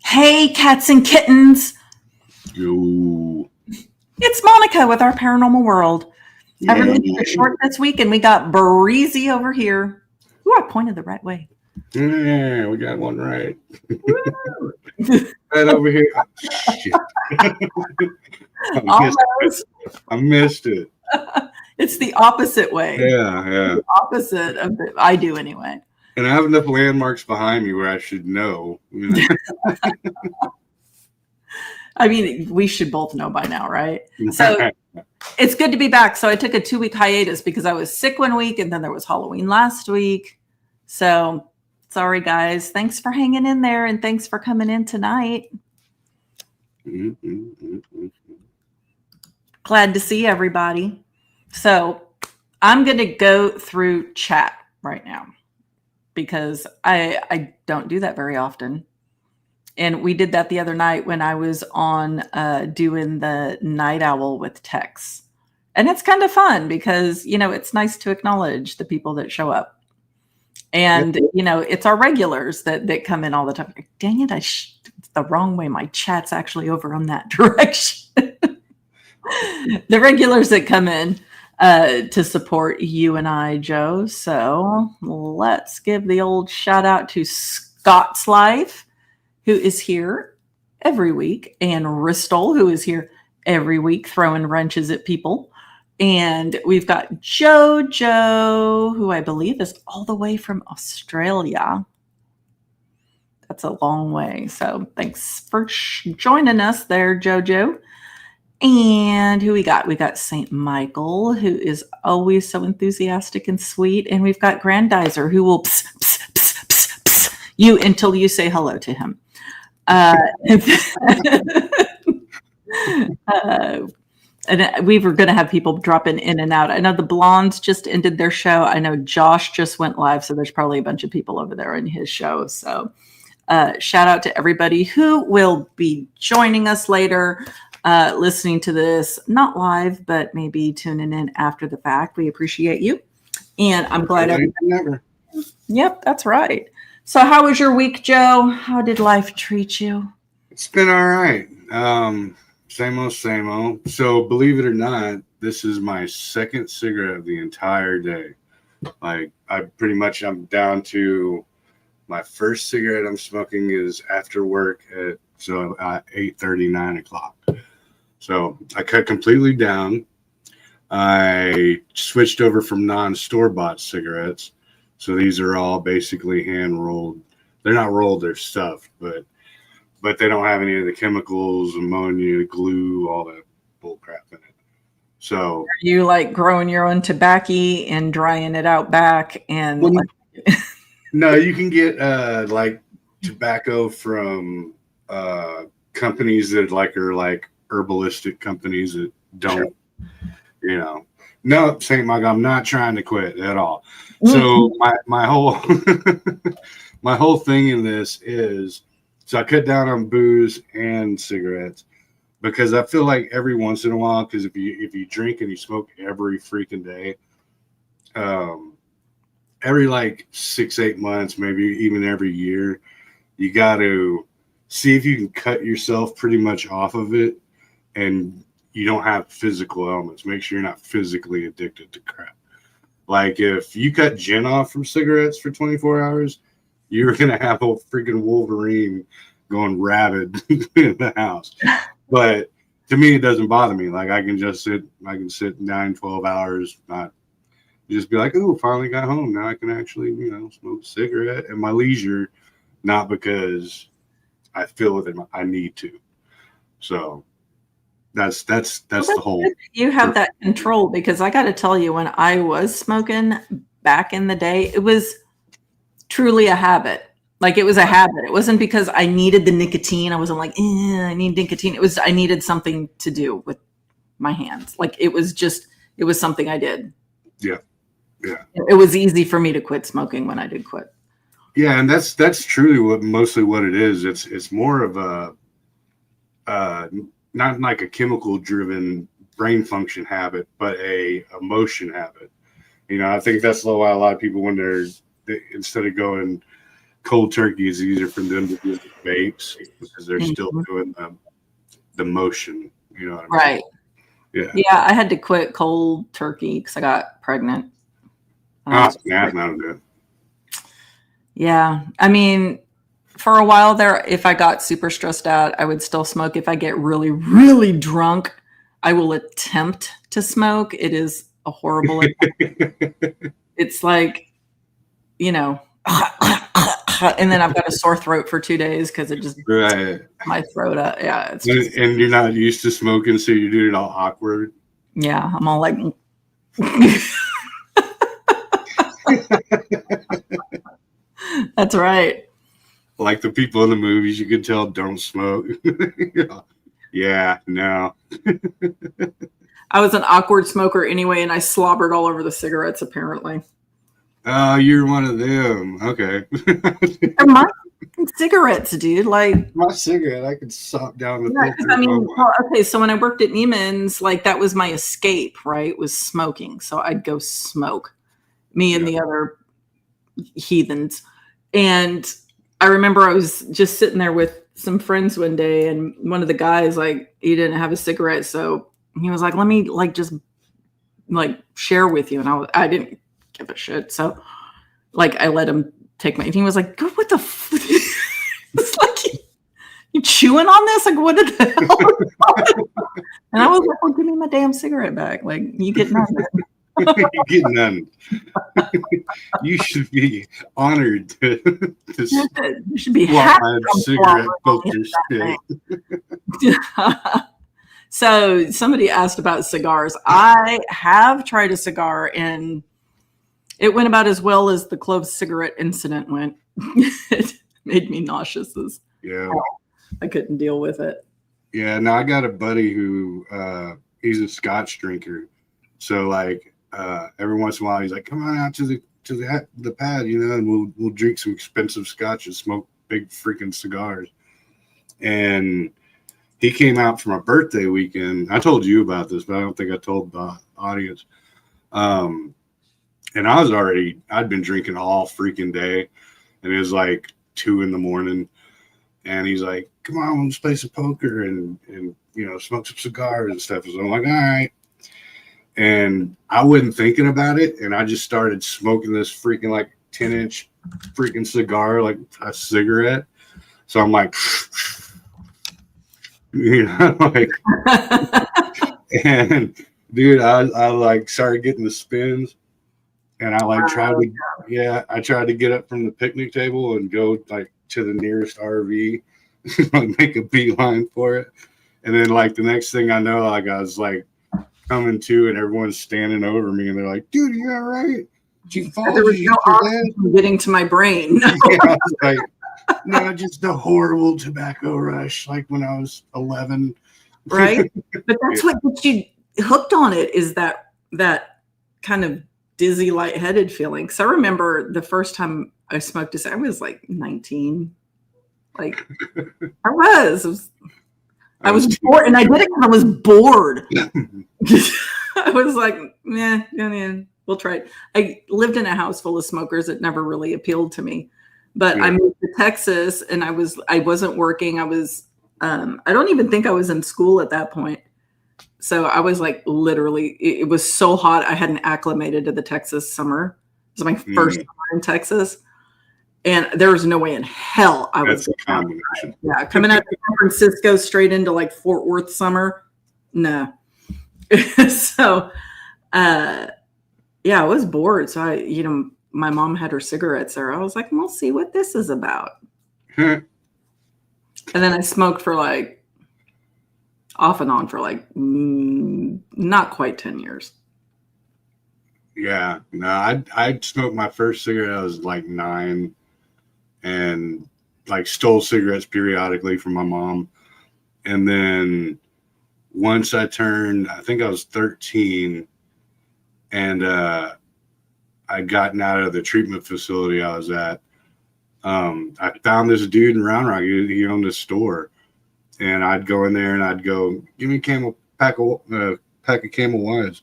Hey, cats and kittens. Yo. It's Monica with our Paranormal World. Yeah. Everything's short this week, and we got Breezy over here. Ooh, I pointed the right way. Yeah, we got one right. Right over here. Oh, shit. I missed it. It's the opposite way. Yeah. The opposite of it. I do anyway. And I have enough landmarks behind me where I should know. I mean, we should both know by now, right? So it's good to be back. So I took a 2-week hiatus because I was sick one week and then there was Halloween last week. So sorry, guys. Thanks for hanging in there and thanks for coming in tonight. Glad to see everybody. So I'm going to go through chat right now because I don't do that very often. And we did that the other night when I was on doing the Night Owl with Tex. And it's kind of fun because, you know, it's nice to acknowledge the people that show up. And, you know, it's our regulars that come in all the time. Dang it, it's the wrong way. My chat's actually over on that direction. The regulars that come in to support you and I, Joe. So let's give the old shout out to Scott's Life, who is here every week, and Ristol, who is here every week throwing wrenches at people. And we've got Jojo, who I believe is all the way from Australia. That's a long way. So thanks for joining us there, Jojo. And who we got? We got St. Michael, who is always so enthusiastic and sweet. And we've got Grandizer, who will pss, pss, pss, pss, pss, you until you say hello to him. And we were going to have people dropping in and out. I know the Blondes just ended their show. I know Josh just went live, so there's probably a bunch of people over there in his show. So shout out to everybody who will be joining us later, listening to this, not live, but maybe tuning in after the fact. We appreciate you. And I'm glad everybody. Yep, that's right. So how was your week, Joe? How did life treat you? It's been all right. Same old. So believe it or not, this is my second cigarette of the entire day. Like I'm down to my first cigarette I'm smoking is after work at 8:30, 9 o'clock. So I cut completely down. I switched over from non-store-bought cigarettes. So these are all basically hand rolled. They're not rolled, they're stuffed, but they don't have any of the chemicals, ammonia, glue, all that bull crap in it. So are you like growing your own tobacco and drying it out back? And no, you can get like tobacco from companies that are like herbalistic companies that don't, you know. No, St. Mike, I'm not trying to quit at all. So my whole my whole thing in this is, so I cut down on booze and cigarettes because I feel like every once in a while, because if you drink and you smoke every freaking day, every like 6-8 months, maybe even every year, you got to see if you can cut yourself pretty much off of it and you don't have physical ailments. Make sure you're not physically addicted to crap. Like if you cut gin off from cigarettes for 24 hours, you're going to have a freaking Wolverine going rabid in the house. But to me, it doesn't bother me. Like I can sit 9, 12 hours, not just be like, oh, finally got home. Now I can actually, smoke a cigarette at my leisure, not because I feel that I need to. So that's the whole. You have that control, because I got to tell you, when I was smoking back in the day, it was truly a habit. Like it was a habit. It wasn't because I needed the nicotine. I wasn't like, I need nicotine. It was, I needed something to do with my hands. Like it was something I did. Yeah. It was easy for me to quit smoking when I did quit. Yeah. And that's truly mostly what it is. It's more of a, not like a chemical driven brain function habit, but a emotion habit. I think that's why a lot of people, when they instead of going cold turkey is easier for them to do the vapes because they're still doing the motion. You know what I mean? Right. Yeah. Yeah, I had to quit cold turkey because I got pregnant. Not good. Yeah. I mean, for a while there, if I got super stressed out, I would still smoke. If I get really, really drunk, I will attempt to smoke. It is a horrible it's like, you know, and then I've got a sore throat for 2 days because it just my throat up. Yeah. It's just, And you're not used to smoking, so you're doing it all awkward. yeah. I'm all like that's right. Like the people in the movies, you can tell don't smoke. Yeah, no. I was an awkward smoker anyway, and I slobbered all over the cigarettes, apparently. Oh, you're one of them. Okay. They're my cigarettes, dude. Like my cigarette, I could sop down the filter. I mean, well, okay, so when I worked at Neiman's, like that was my escape, right? Was smoking. So I'd go smoke. Me and the other heathens. And I remember I was just sitting there with some friends one day, and one of the guys, like, he didn't have a cigarette, so he was like, let me just share with you. And I didn't give a shit. So like I let him take my, and he was like, what the it's like, you chewing on this? Like, what the hell? And I was like, well, give me my damn cigarette back. Like, you get none. You get none. You should be honored to you should be happy cigarette filter shit. So somebody asked about cigars. I have tried a cigar, and it went about as well as the clove cigarette incident went. It made me nauseous. Yeah. I couldn't deal with it. Yeah, no, I got a buddy who he's a Scotch drinker. So like every once in a while he's like, come on out to the pad, you know, and we'll drink some expensive Scotch and smoke big freaking cigars. And he came out for my birthday weekend. I told you about this, but I don't think I told the audience. And I'd been drinking all freaking day, and it was like 2 a.m. And he's like, come on, let's play some poker and you know, smoke some cigars and stuff. So I'm like, all right. And I wasn't thinking about it, and I just started smoking this freaking like 10-inch freaking cigar, like a cigarette. So I'm like, you know, like, and dude, I like started getting the spins, and I like tried to get up from the picnic table and go like to the nearest RV, like make a beeline for it. And then like the next thing I know, like I was like coming to, and everyone's standing over me, and they're like, dude, you all right? Did you fall? There was no oxygen getting to my brain. Yeah, I was like, no, just a horrible tobacco rush, like when I was 11. Right? But that's what gets you hooked on it, is that kind of dizzy, lightheaded feeling. So I remember the first time I smoked this, I was like 19. Like I was bored, and I did it because I was bored. I was like, yeah, we'll try it. I lived in a house full of smokers. It never really appealed to me. But I moved to Texas, and I wasn't working. I don't even think I was in school at that point. So I was like, literally, it was so hot. I hadn't acclimated to the Texas summer. It was my first summer in Texas. And there was no way in hell I was coming out of San Francisco straight into like Fort Worth summer. No. So, I was bored. So my mom had her cigarettes there. I was like, we'll see what this is about. And then I smoked for like off and on for like not quite 10 years. Yeah, no, I smoked my first cigarette. I was like 9, and like stole cigarettes periodically from my mom. And then once I turned, I think I was 13, and I'd gotten out of the treatment facility I was at. I found this dude in Round Rock. He owned a store, and I'd go in there and I'd go, give me a pack of Camel Wise.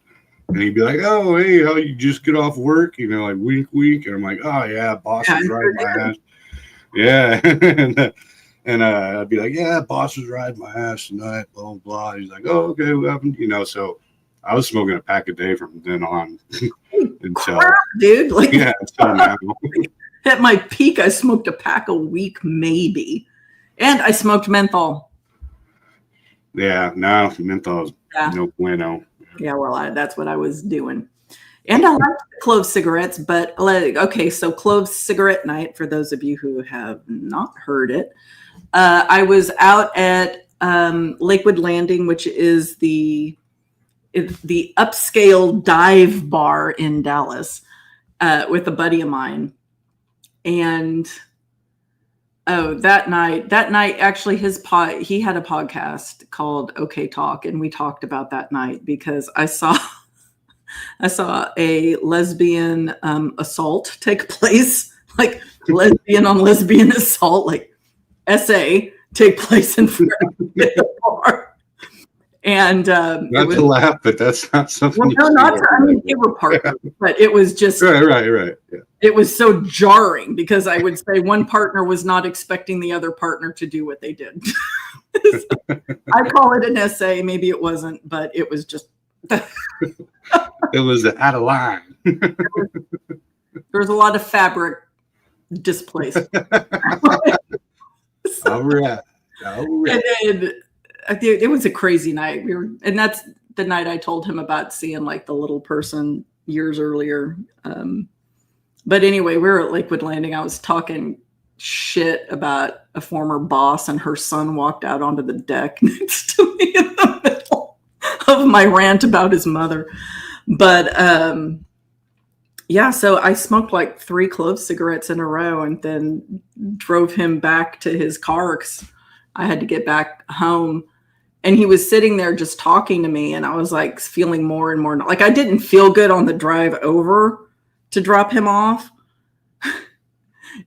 And he'd be like, oh, hey, how you just get off work? You know, like wink, wink. And I'm like, oh, yeah, boss is right in my ass. Yeah. And I'd be like, yeah, boss was riding my ass tonight, blah, blah, blah. He's like, oh, okay, what happened? So I was smoking a pack a day from then on until, crap, dude. Like, yeah, until now. At my peak, I smoked a pack a week, maybe. And I smoked menthol. Yeah, no, menthol is no bueno. Yeah, well, that's what I was doing. And I like clove cigarettes, but okay, so clove cigarette night, for those of you who have not heard it, I was out at Lakewood Landing, which is the upscale dive bar in Dallas, with a buddy of mine. And that night actually he had a podcast called Okay Talk, and we talked about that night because I saw a lesbian assault take place, like lesbian on lesbian assault, like essay take place in front of the bar. And not to laugh, but that's not something. Well, no, not to, I mean, they were partners, but it was just right. Yeah. It was so jarring because I would say one partner was not expecting the other partner to do what they did. So I call it an essay. Maybe it wasn't, but it was just. It was out of line. There was a lot of fabric displaced. All right. And then, it was a crazy night. And that's the night I told him about seeing like the little person years earlier. But anyway, we were at Lakewood Landing. I was talking shit about a former boss, and her son walked out onto the deck next to me in the middle of my rant about his mother. But so I smoked like 3 clove cigarettes in a row and then drove him back to his car because I had to get back home. And he was sitting there just talking to me, and I was like feeling more and more like I didn't feel good on the drive over to drop him off.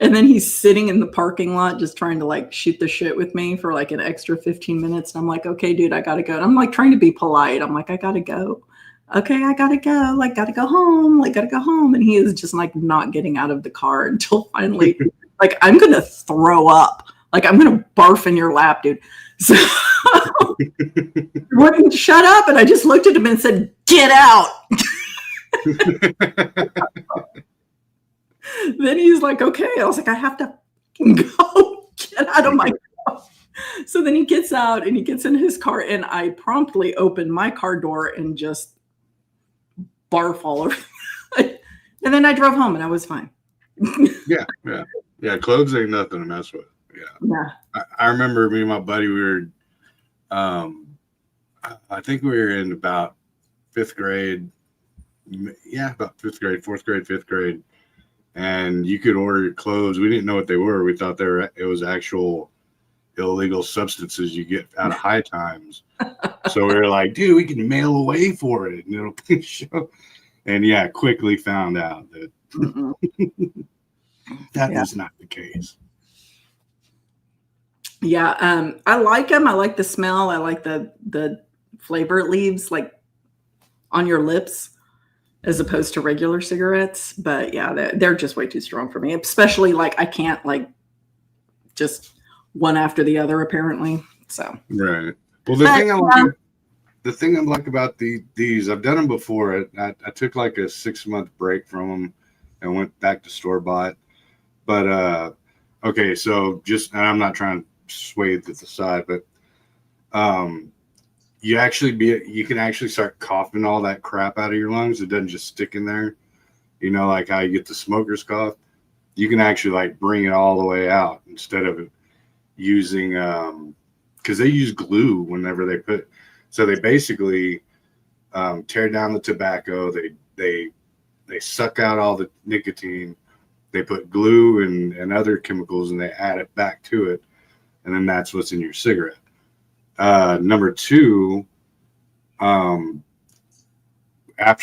And then he's sitting in the parking lot just trying to like shoot the shit with me for like an extra 15 minutes. And I'm like, okay, dude, I gotta go. And I'm like trying to be polite. I'm like, I gotta go. Okay, I gotta go. Like, gotta go home. Like, gotta go home. And he is just like not getting out of the car until finally, like, I'm gonna throw up. Like, I'm gonna barf in your lap, dude. So wouldn't shut up, and I just looked at him and said, "Get out." Then he's like, "Okay." I was like, "I have to go. Get out of my car." So then he gets out and he gets in his car, and I promptly open my car door and just barf all over. And then I drove home, and I was fine. Yeah. Clothes ain't nothing to mess with. Yeah. I remember me and my buddy, we were, I think we were in about 5th grade. Yeah, about 5th grade, 4th grade, 5th grade. And you could order clothes. We didn't know what they were. We thought it was actual illegal substances you get out of high times. So we were like, dude, we can mail away for it. And it'll show. And yeah, quickly found out that that is not the case. Yeah, I like them. I like the smell. I like the flavor it leaves, like on your lips, as opposed to regular cigarettes. But yeah, they're just way too strong for me. Especially like I can't like just one after the other. Apparently, so right. Well, the thing I like about these, I've done them before. I took like a 6-month break from them and went back to store bought. But okay, so and I'm not trying to sway it to the side, but you can actually start coughing all that crap out of your lungs. It doesn't just stick in there, like how you get the smoker's cough. You can actually like bring it all the way out instead of using because they use glue whenever they put. So they basically tear down the tobacco. They suck out all the nicotine. They put glue and other chemicals, and they add it back to it. And then that's what's in your cigarette. Number 2, after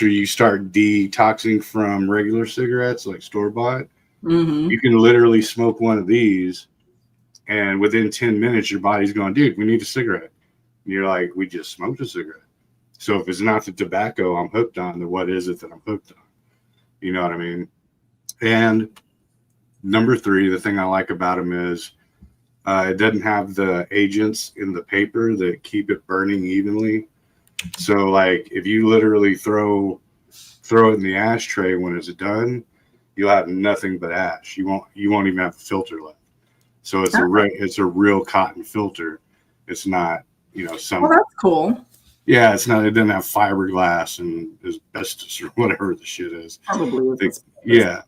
you start detoxing from regular cigarettes, like store-bought, you can literally smoke one of these, and within 10 minutes, your body's going, dude, we need a cigarette. And you're like, we just smoked a cigarette. So if it's not the tobacco I'm hooked on, then what is it that I'm hooked on? You know what I mean? And number 3, the thing I like about them is it doesn't have the agents in the paper that keep it burning evenly. So like if you literally throw it in the ashtray when it's done, you'll have nothing but ash. You won't even have a filter left. So it's a real cotton filter. It's not, some. Well, that's cool. Yeah, it's not. It doesn't have fiberglass and asbestos or whatever the shit is. Probably. Yeah,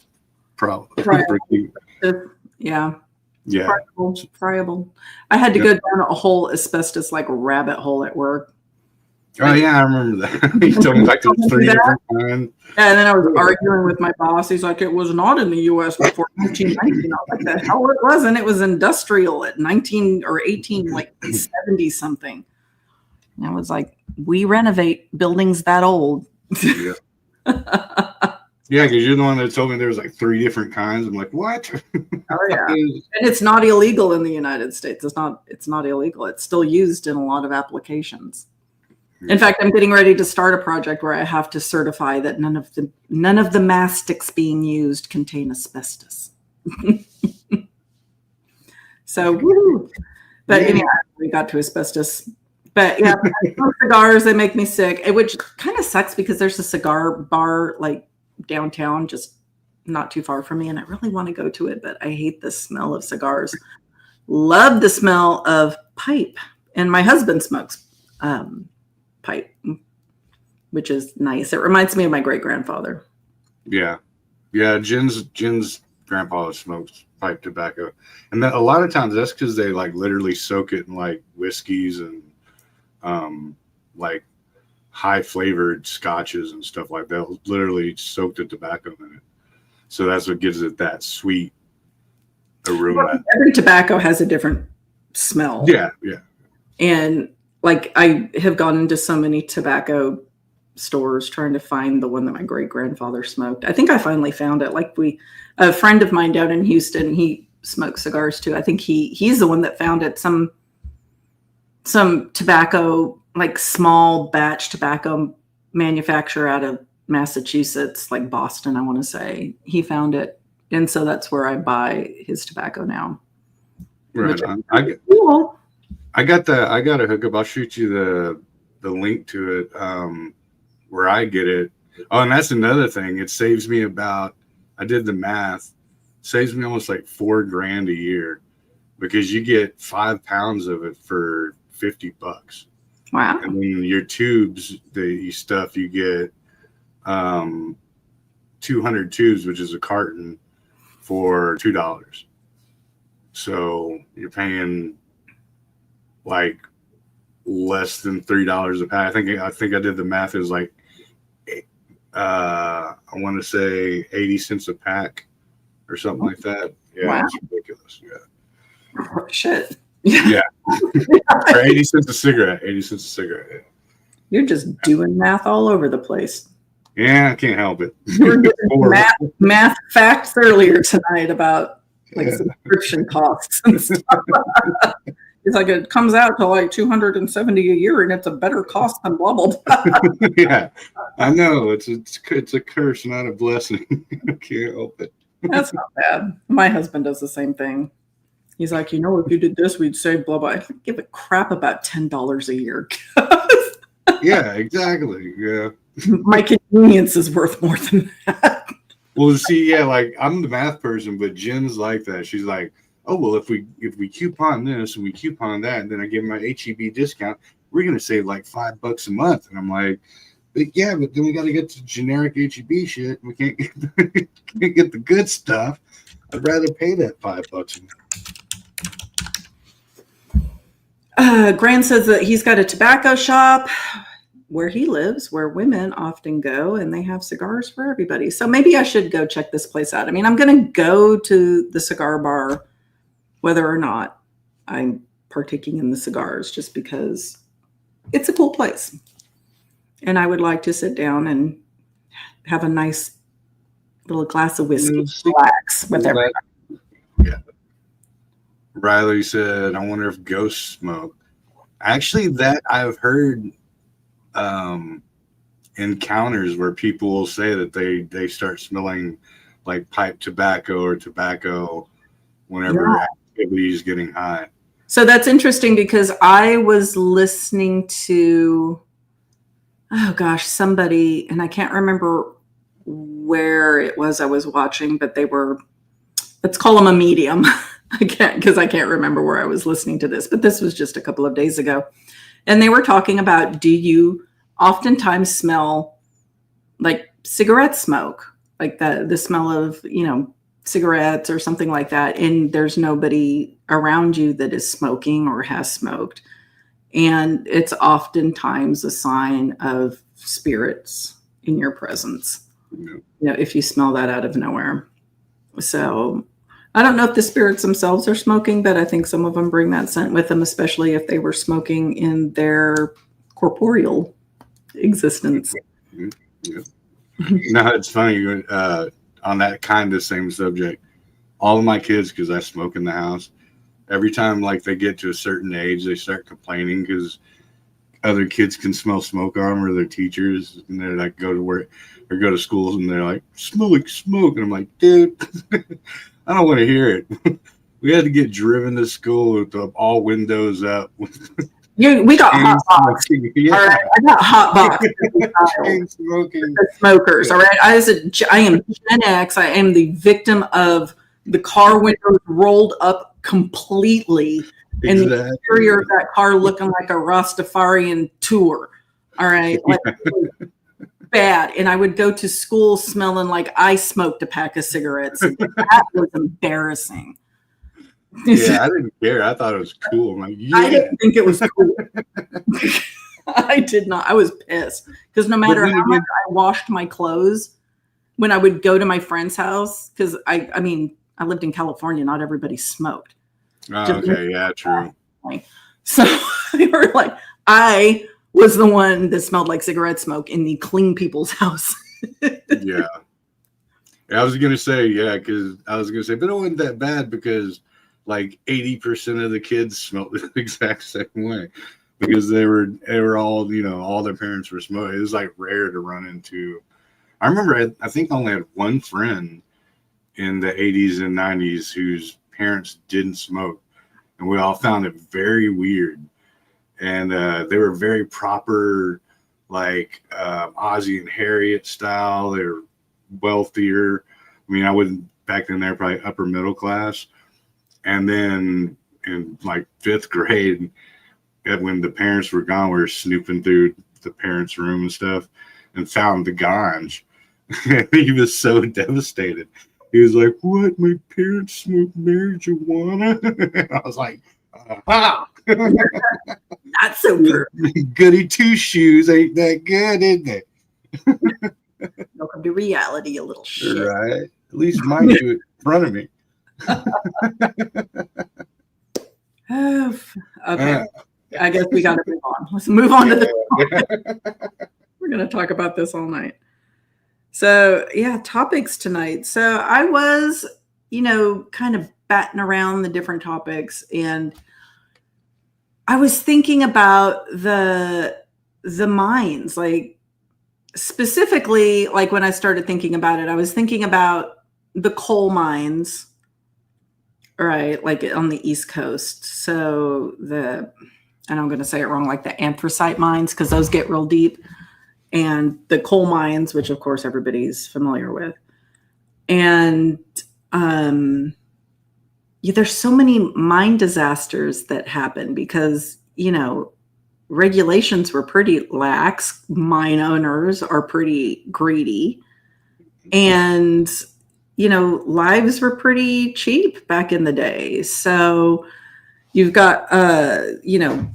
probably. Right. Yeah. Friable. I had to go down a whole asbestos like rabbit hole at work. Oh yeah, I remember that. You told me like the 3 different kinds. Yeah, and then I was arguing with my boss. He's like, "It was not in the U.S. before 1919." I was like, "The hell it wasn't. It was industrial at 19 or 18, like 70 something." And I was like, "We renovate buildings that old." Yeah. Yeah, because you're the one that told me there was like 3 different kinds. I'm like, what? Oh yeah, and it's not illegal in the United States. It's not illegal. It's still used in a lot of applications. In fact, I'm getting ready to start a project where I have to certify that none of the mastics being used contain asbestos. So, woo. But anyway, we got to asbestos. But yeah, cigars, they make me sick, which kind of sucks because there's a cigar bar like downtown, just not too far from me, and I really want to go to it, but I hate the smell of cigars. Love the smell of pipe, and my husband smokes pipe, which is nice. It reminds me of my great-grandfather. Yeah. Jen's grandpa smokes pipe tobacco, and a lot of times that's because they like literally soak it in like whiskeys and like high flavored scotches and stuff like that. Literally soak the tobacco in it, so that's what gives it that sweet aroma. Every tobacco has a different smell. Yeah. And like I have gone into so many tobacco stores trying to find the one that my great grandfather smoked. I think I finally found it. Like a friend of mine down in Houston, he smokes cigars too. I think he's the one that found it. Some tobacco, like small batch tobacco manufacturer out of Massachusetts, like Boston, I want to say. He found it. And so that's where I buy his tobacco now. Right. Cool. I got a hookup. I'll shoot you the link to it where I get it. Oh, and that's another thing. It saves me I did the math, saves me almost like $4,000 a year because you get 5 pounds of it for $50. Wow. And then your tubes that you stuff, you get 200 tubes, which is a carton, for $2. So you're paying like less than $3 a pack. I think I did the math. It was like I want to say 80 cents a pack or something like that. Yeah, wow. It's ridiculous. Yeah. Oh, shit. Yeah. Or 80 cents a cigarette. 80 cents a cigarette. Yeah. You're just doing math all over the place. Yeah, I can't help it. You were giving math facts earlier tonight about like subscription costs and stuff. It's like it comes out to like $270 a year, and it's a better cost than blah blah blah. Yeah, I know it's a curse, not a blessing. I can't help it. That's not bad. My husband does the same thing. He's like, if you did this, we'd save blah blah. I don't give a crap about $10 a year. Yeah, exactly. Yeah, my convenience is worth more than that. Well, see, yeah, like I'm the math person, but Jen's like that. She's like, oh, well, if we coupon this and we coupon that, and then I give my HEB discount, we're going to save like $5 a month. And I'm like, but then we got to get to generic HEB shit. We can't get the good stuff. I'd rather pay that $5 a month. Grant says that he's got a tobacco shop where he lives, where women often go, and they have cigars for everybody. So maybe I should go check this place out. I mean, I'm going to go to the cigar bar whether or not I'm partaking in the cigars, just because it's a cool place. And I would like to sit down and have a nice little glass of whiskey, relax with everybody. Yeah. Riley said, I wonder if ghosts smoke. Actually, that I've heard encounters where people will say that they start smelling like pipe tobacco or tobacco whenever activity is getting high. So that's interesting because I was listening to, oh gosh, somebody, and I can't remember where it was I was watching, but they were, let's call them a medium. I can't remember where I was listening to this, but this was just a couple of days ago. And they were talking about, do you oftentimes smell like cigarette smoke, like the smell of, cigarettes or something like that, and there's nobody around you that is smoking or has smoked. And it's oftentimes a sign of spirits in your presence, if you smell that out of nowhere. So I don't know if the spirits themselves are smoking, but I think some of them bring that scent with them, especially if they were smoking in their corporeal existence. Yeah. No, it's funny. On that kind of same subject, all of my kids, because I smoke in the house, every time like they get to a certain age, they start complaining because other kids can smell smoke on them, or their teachers, and they're like go to work or go to schools, and they're like, smell like smoke, and I'm like, dude, I don't want to hear it. We had to get driven to school with all windows up. We got hot box. Yeah. All right, I got hot box. Smoking. The smokers. All right, I am Gen X. I am the victim of the car windows rolled up completely, and the interior of that car looking like a Rastafarian tour. All right, like, bad. And I would go to school smelling like I smoked a pack of cigarettes. That was embarrassing. Yeah, I didn't care. I thought it was cool. I'm like, yeah. I didn't think it was cool. I did not. I was pissed because no matter how much I washed my clothes when I would go to my friend's house, because I mean, I lived in California. Not everybody smoked. Oh, okay, yeah, true. So they were like, I was the one that smelled like cigarette smoke in the clean people's house. Yeah. I was gonna say, but it wasn't that bad because like 80% of the kids smelled the exact same way because they were all, all their parents were smoking. It was like rare to run into. I remember I think I only had one friend in the 80s and 90s whose parents didn't smoke, and we all found it very weird. And they were very proper, like Ozzie and Harriet style. They were wealthier. I mean, I wouldn't back then. They're probably upper middle class. And then in like 5th grade, when the parents were gone, we were snooping through the parents' room and stuff, and found the ganj. He was so devastated. He was like, "What? My parents smoke marijuana?" I was like, "Ah." Not so good. Goody two shoes ain't that good, isn't it? Welcome to reality, you little shit. Right. At least mine do it in front of me. Okay. I guess we got to move on. Let's move on to the. We're going to talk about this all night. So, yeah, topics tonight. So I was, kind of batting around the different topics, and I was thinking about the mines, like specifically, like when I started thinking about it, I was thinking about the coal mines, right? Like on the East Coast. So and I'm going to say it wrong, like the anthracite mines, because those get real deep, and the coal mines, which of course everybody's familiar with. And there's so many mine disasters that happen because, regulations were pretty lax. Mine owners are pretty greedy. And, lives were pretty cheap back in the day. So you've got,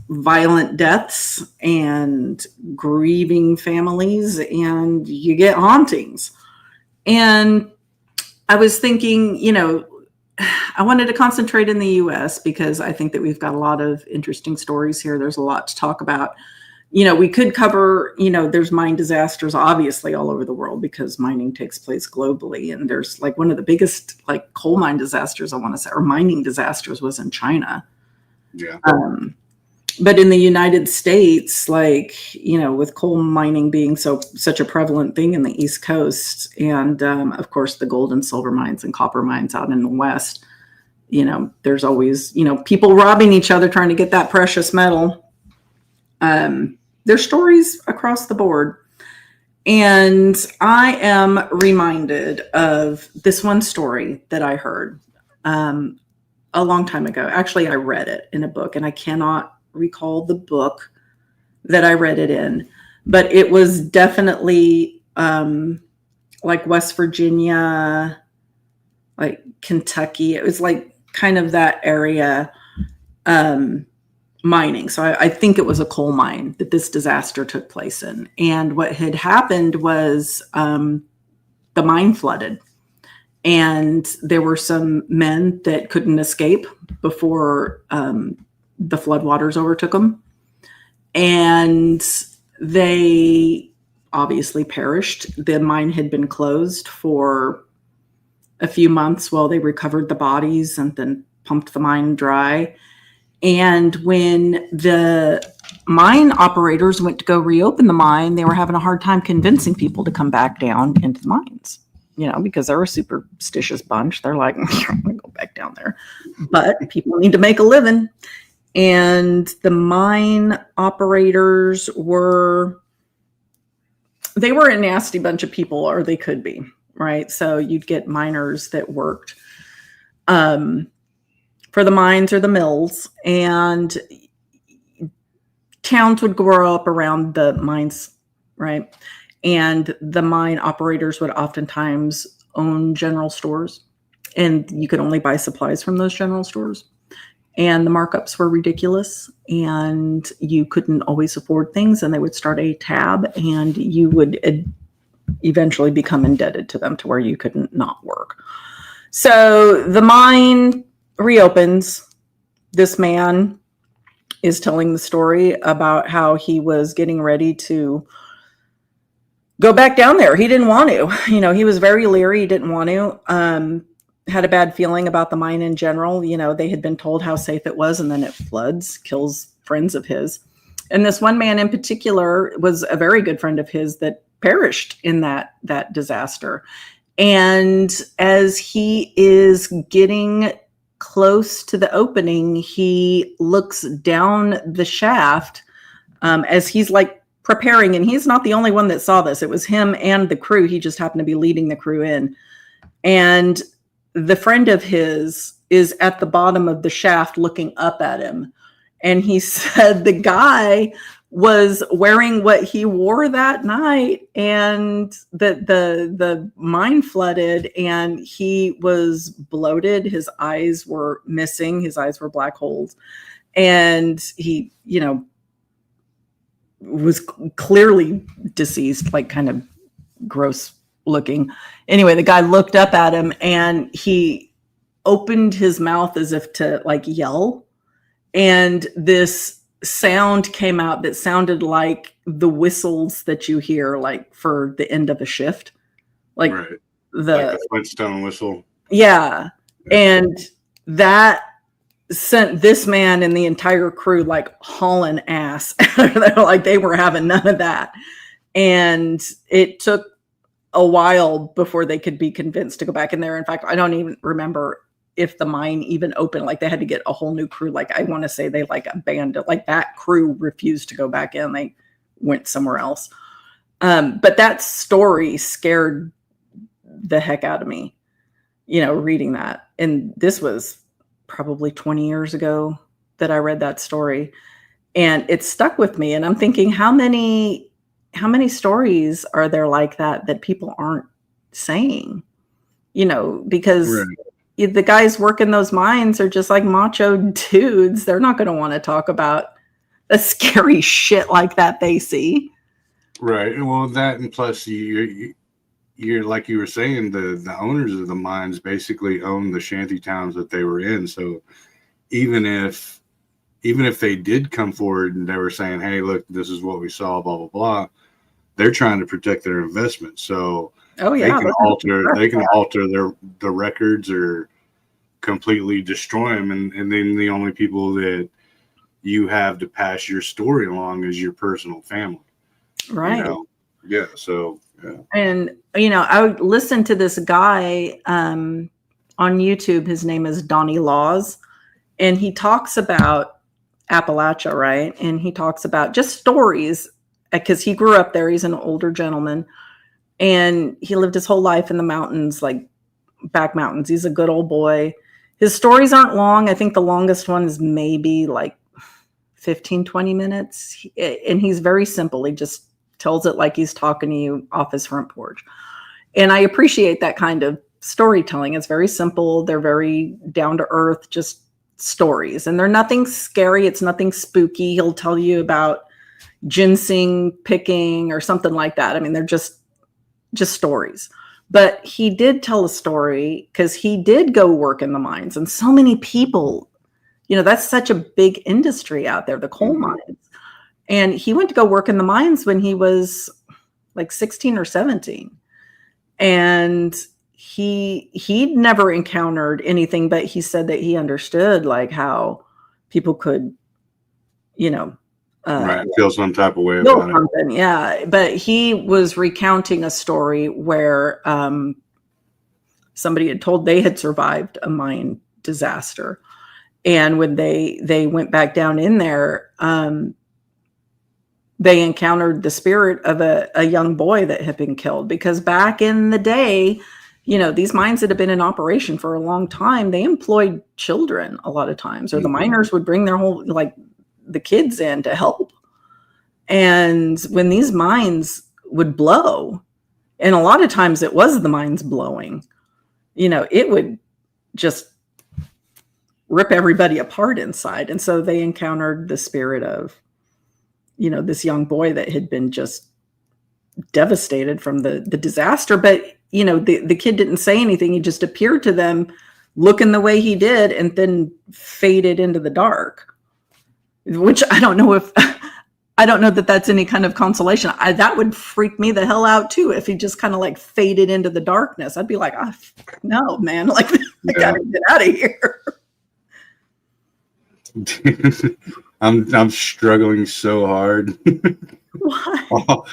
violent deaths and grieving families, and you get hauntings. And I was thinking, I wanted to concentrate in the U.S. because I think that we've got a lot of interesting stories here. There's a lot to talk about. We could cover, there's mine disasters obviously all over the world because mining takes place globally. And there's like one of the biggest like coal mine disasters, I want to say, or mining disasters was in China. Yeah. But in the United States, like, you know, with coal mining being such a prevalent thing in the East Coast, and of course the gold and silver mines and copper mines out in the West, you know, there's always, you know, people robbing each other trying to get that precious metal. There's stories across the board. And I am reminded of this one story that I heard a long time ago. Actually, I read it in a book, and I cannot recall the book that I read it in, but it was definitely like West Virginia, like Kentucky. It was like kind of that area mining. So I think it was a coal mine that this disaster took place in. And what had happened was the mine flooded. And there were some men that couldn't escape before the floodwaters overtook them. And they obviously perished. The mine had been closed for a few months while they recovered the bodies and then pumped the mine dry. And when the mine operators went to go reopen the mine, they were having a hard time convincing people to come back down into the mines, you know, because they're a superstitious bunch. They're like, I'm going to go back down there. But people need to make a living. And the mine operators were a nasty bunch of people, or they could be, right? So you'd get miners that worked for the mines or the mills, and towns would grow up around the mines, right? And the mine operators would oftentimes own general stores, and you could only buy supplies from those general stores. And the markups were ridiculous, and you couldn't always afford things, and they would start a tab, and you would eventually become indebted to them to where you couldn't not work. So the mine reopens. This man is telling the story about how he was getting ready to go back down there. He didn't want to, you know, he was very leery. He didn't want to, had a bad feeling about the mine in general. You know, they had been told how safe it was, and then it floods, kills friends of his. And this one man in particular was a very good friend of his that perished in that disaster. And as he is getting close to the opening, he looks down the shaft as he's like preparing, and he's not the only one that saw this. It was him and the crew. He just happened to be leading the crew in. And the friend of his is at the bottom of the shaft looking up at him. And he said the guy was wearing what he wore that night, and the mine flooded, and he was bloated. His eyes were missing. His eyes were black holes. And he, you know, was clearly deceased, like kind of gross looking. Anyway, the guy looked up at him, and he opened his mouth as if to like yell. And this sound came out that sounded like the whistles that you hear like for the end of a shift, like right. the Flintstone whistle. Yeah. And that sent this man and the entire crew like hauling ass. Like they were having none of that. And it took a while before they could be convinced to go back in there. In fact, I don't even remember if the mine even opened. Like they had to get a whole new crew. Like I want to say they like abandoned, like that crew refused to go back in. They went somewhere else. But that story scared the heck out of me, you know, reading that. And this was probably 20 years ago that I read that story, and it stuck with me. And I'm thinking, how many stories are there like that people aren't saying, you know, because right. The guys working those mines are just like macho dudes. They're not going to want to talk about the scary shit like that they see. Right. Well, that, and plus you're like you were saying, the owners of the mines basically own the shanty towns that they were in. So even if they did come forward and they were saying, hey, look, this is what we saw, blah, blah, blah, they're trying to protect their investment. So they can alter the records or completely destroy them. And then the only people that you have to pass your story along as your personal family. Right. You know? Yeah. So, yeah. And, I would listen to this guy on YouTube. His name is Donny Laws, and he talks about Appalachia, right? And he talks about just stories because he grew up there. He's an older gentleman, and he lived his whole life in the mountains, like back mountains. He's a good old boy. His stories aren't long. I think the longest one is maybe like 15, 20 minutes. And he's very simple. He just tells it like he's talking to you off his front porch. And I appreciate that kind of storytelling. It's very simple. They're very down to earth, just stories. And they're nothing scary. It's nothing spooky. He'll tell you about ginseng picking or something like that. I mean, they're just stories. But he did tell a story because he did go work in the mines. And so many people, that's such a big industry out there, the coal mines. And he went to go work in the mines when he was like 16 or 17. And he'd never encountered anything, but he said that he understood like how people could, right, feel some type of way about it. Yeah. But he was recounting a story where somebody had told they had survived a mine disaster. And when they went back down in there, they encountered the spirit of a young boy that had been killed, because back in the day, these mines that have been in operation for a long time, they employed children a lot of times, or the miners would bring their whole, like the kids in to help. And when these mines would blow, and a lot of times it was the mines blowing, it would just rip everybody apart inside. And so they encountered the spirit of, this young boy that had been just devastated from the disaster. But, the kid didn't say anything. He just appeared to them looking the way he did and then faded into the dark, which I don't know that that's any kind of consolation. That would freak me the hell out too. If he just kind of like faded into the darkness, I'd be like, no, man, like I gotta get out of here. I'm struggling so hard. Why?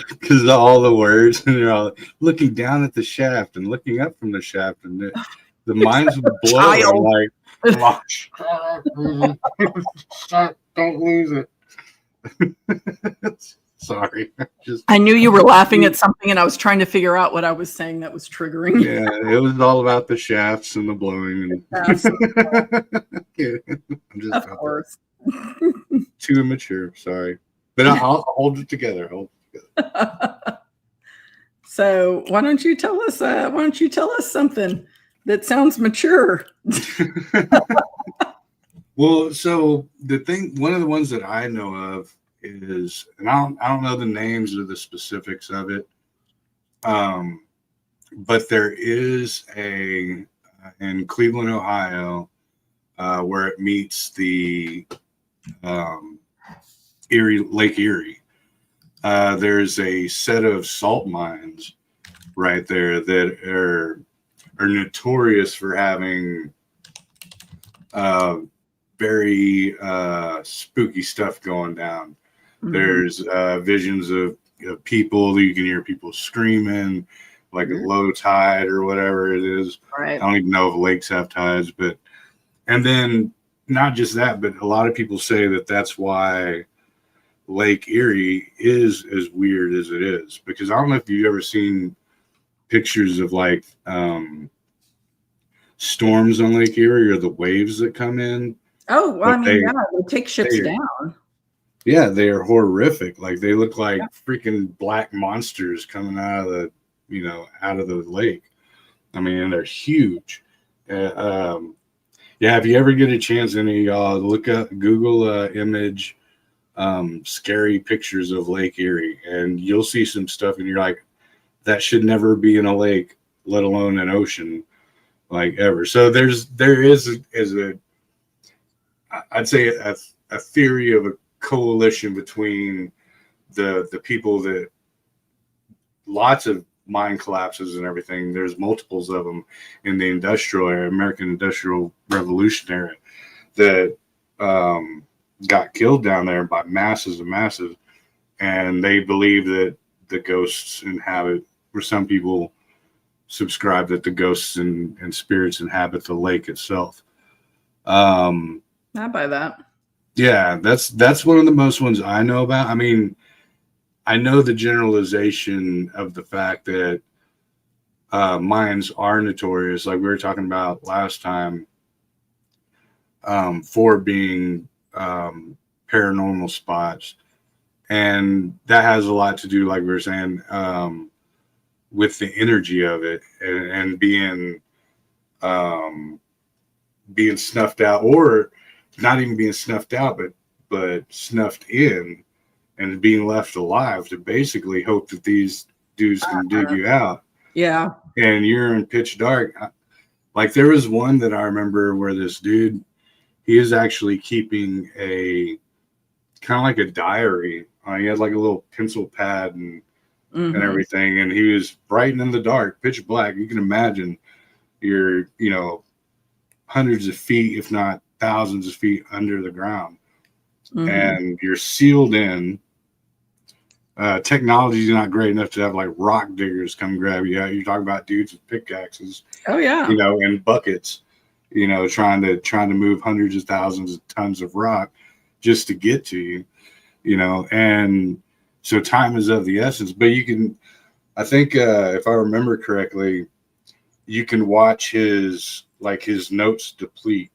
Because of all the words, and they're all looking down at the shaft and looking up from the shaft, and the minds would blow. I'm like, don't lose it. Sorry. I knew you were laughing at something, and I was trying to figure out what I was saying that was triggering. Yeah, it was all about the shafts and the blowing. Of course. Too immature. Sorry, but I'll hold it together. So why don't you tell us something that sounds mature? Well, so one of the ones that I know of is, and I don't know the names or the specifics of it, but there is in Cleveland, Ohio, where it meets the Lake Erie. There's a set of salt mines right there that are notorious for having very spooky stuff going down. Mm-hmm. There's visions of people. You can hear people screaming, like at low tide or whatever it is. Right. I don't even know if lakes have tides, and then not just that, but a lot of people say that that's why Lake Erie is as weird as it is, because I don't know if you've ever seen pictures of like storms on Lake Erie or the waves that come in. Oh, well, they take ships down. Yeah, they are horrific. Like they look like freaking black monsters coming out of the lake. I mean, and they're huge. Yeah, if you ever get a chance, any Google image scary pictures of Lake Erie, and you'll see some stuff, and you're like, that should never be in a lake, let alone an ocean, like ever. So there is I'd say a theory of a coalition between the people that lots of mine collapses and everything. There's multiples of them in the American Industrial Revolution era that got killed down there by masses and masses. And they believe that the ghosts inhabit, or some people subscribe that the ghosts and spirits inhabit the lake itself. I buy that. Yeah, that's one of the most ones I know about. I mean, I know the generalization of the fact that mines are notorious, like we were talking about last time, for being paranormal spots. And that has a lot to do, like we were saying, with the energy of it and being snuffed out, or not even being snuffed out, but snuffed in and being left alive to basically hope that these dudes can dig you out. Yeah. And you're in pitch dark. Like there was one that I remember where this dude, he is actually keeping a kind of like a diary. He had like a little pencil pad and everything. And he was bright and in the dark, pitch black. You can imagine you're, hundreds of feet, if not thousands of feet under the ground. And you're sealed in. Technology is not great enough to have like rock diggers come grab you out. You're talking about dudes with pickaxes. Oh yeah. And buckets, trying to move hundreds of thousands of tons of rock just to get to you, and so time is of the essence. But you can, I think, if I remember correctly, you can watch his notes deplete.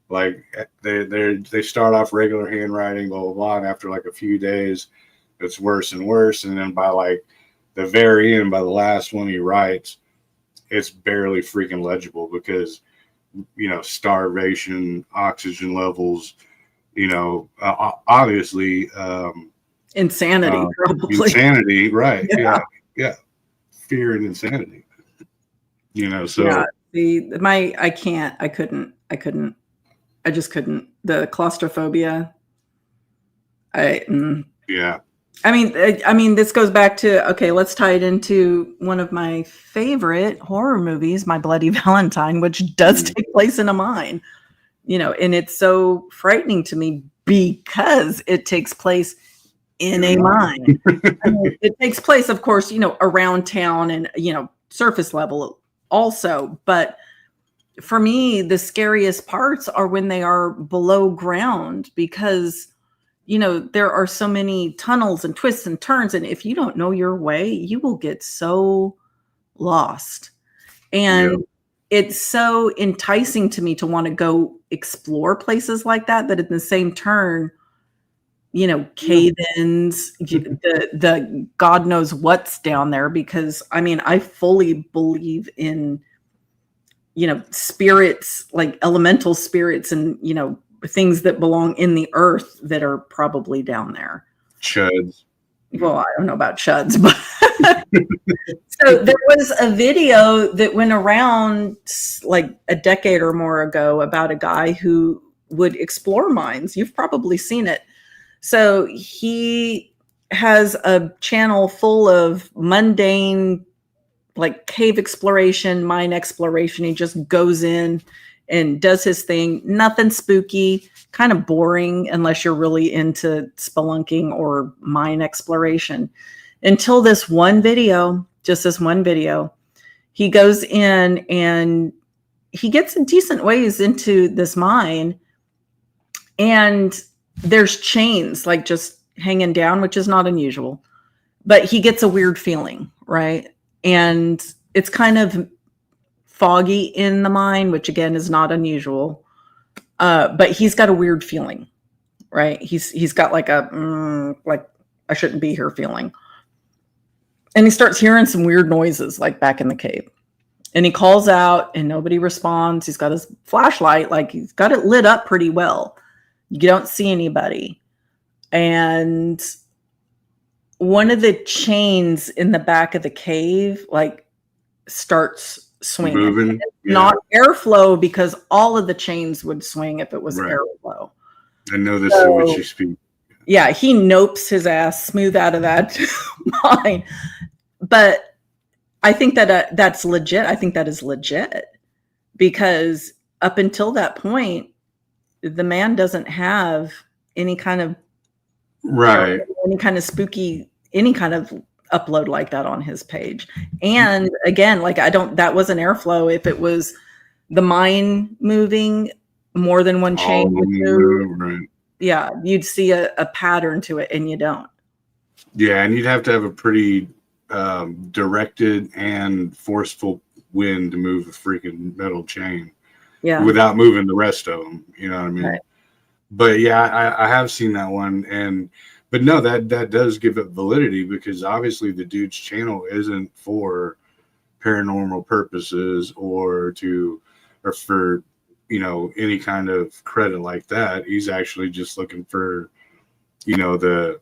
Like they start off regular handwriting, blah blah blah, and after like a few days, it's worse and worse, and then by like the very end, by the last one he writes, it's barely freaking legible because starvation, oxygen levels, obviously insanity, probably insanity, right? Yeah, fear and insanity. So yeah, I just couldn't. The claustrophobia. Yeah. I mean, this goes back to, okay, let's tie it into one of my favorite horror movies, My Bloody Valentine, which does take place in a mine, and it's so frightening to me because it takes place in a mine. I mean, it takes place, of course, around town and, surface level also. But for me, the scariest parts are when they are below ground because there are so many tunnels and twists and turns. And if you don't know your way, you will get so lost. And it's so enticing to me to want to go explore places like that. But in the same turn, cave-ins, the God knows what's down there. Because I fully believe in, spirits, like elemental spirits and, things that belong in the earth that are probably down there. Chuds. Well, I don't know about chuds, but so there was a video that went around like a decade or more ago about a guy who would explore mines. You've probably seen it. So he has a channel full of mundane, like cave exploration, mine exploration. He just goes in and does his thing. Nothing spooky, kind of boring unless you're really into spelunking or mine exploration. Until this one video, just this one video, he goes in and he gets a decent ways into this mine. And there's chains like just hanging down, which is not unusual. But he gets a weird feeling, right? And it's kind of foggy in the mine, which again is not unusual. But he's got a weird feeling, right? He's got like a like I shouldn't be here feeling. And he starts hearing some weird noises like back in the cave. And he calls out and nobody responds. He's got his flashlight, like he's got it lit up pretty well. You don't see anybody. And one of the chains in the back of the cave like starts swinging. Moving, not airflow, because all of the chains would swing if it was airflow. I know this is what you speak. Yeah, he nopes his ass smooth out of that mine. But I think that that's legit. I think that is legit because up until that point, the man doesn't have any kind of Right. any kind of spooky, any kind of upload like that on his page. And again, like that wasn't airflow. If it was the mine moving, more than one chain would move. Right. Yeah, you'd see a pattern to it, and you don't. Yeah, and you'd have to have a pretty directed and forceful wind to move a freaking metal chain. Yeah. Without moving the rest of them, you know what I mean? Right. But yeah, I have seen that one, but no, that does give it validity, because obviously the dude's channel isn't for paranormal purposes or for any kind of credit like that. He's actually just looking for the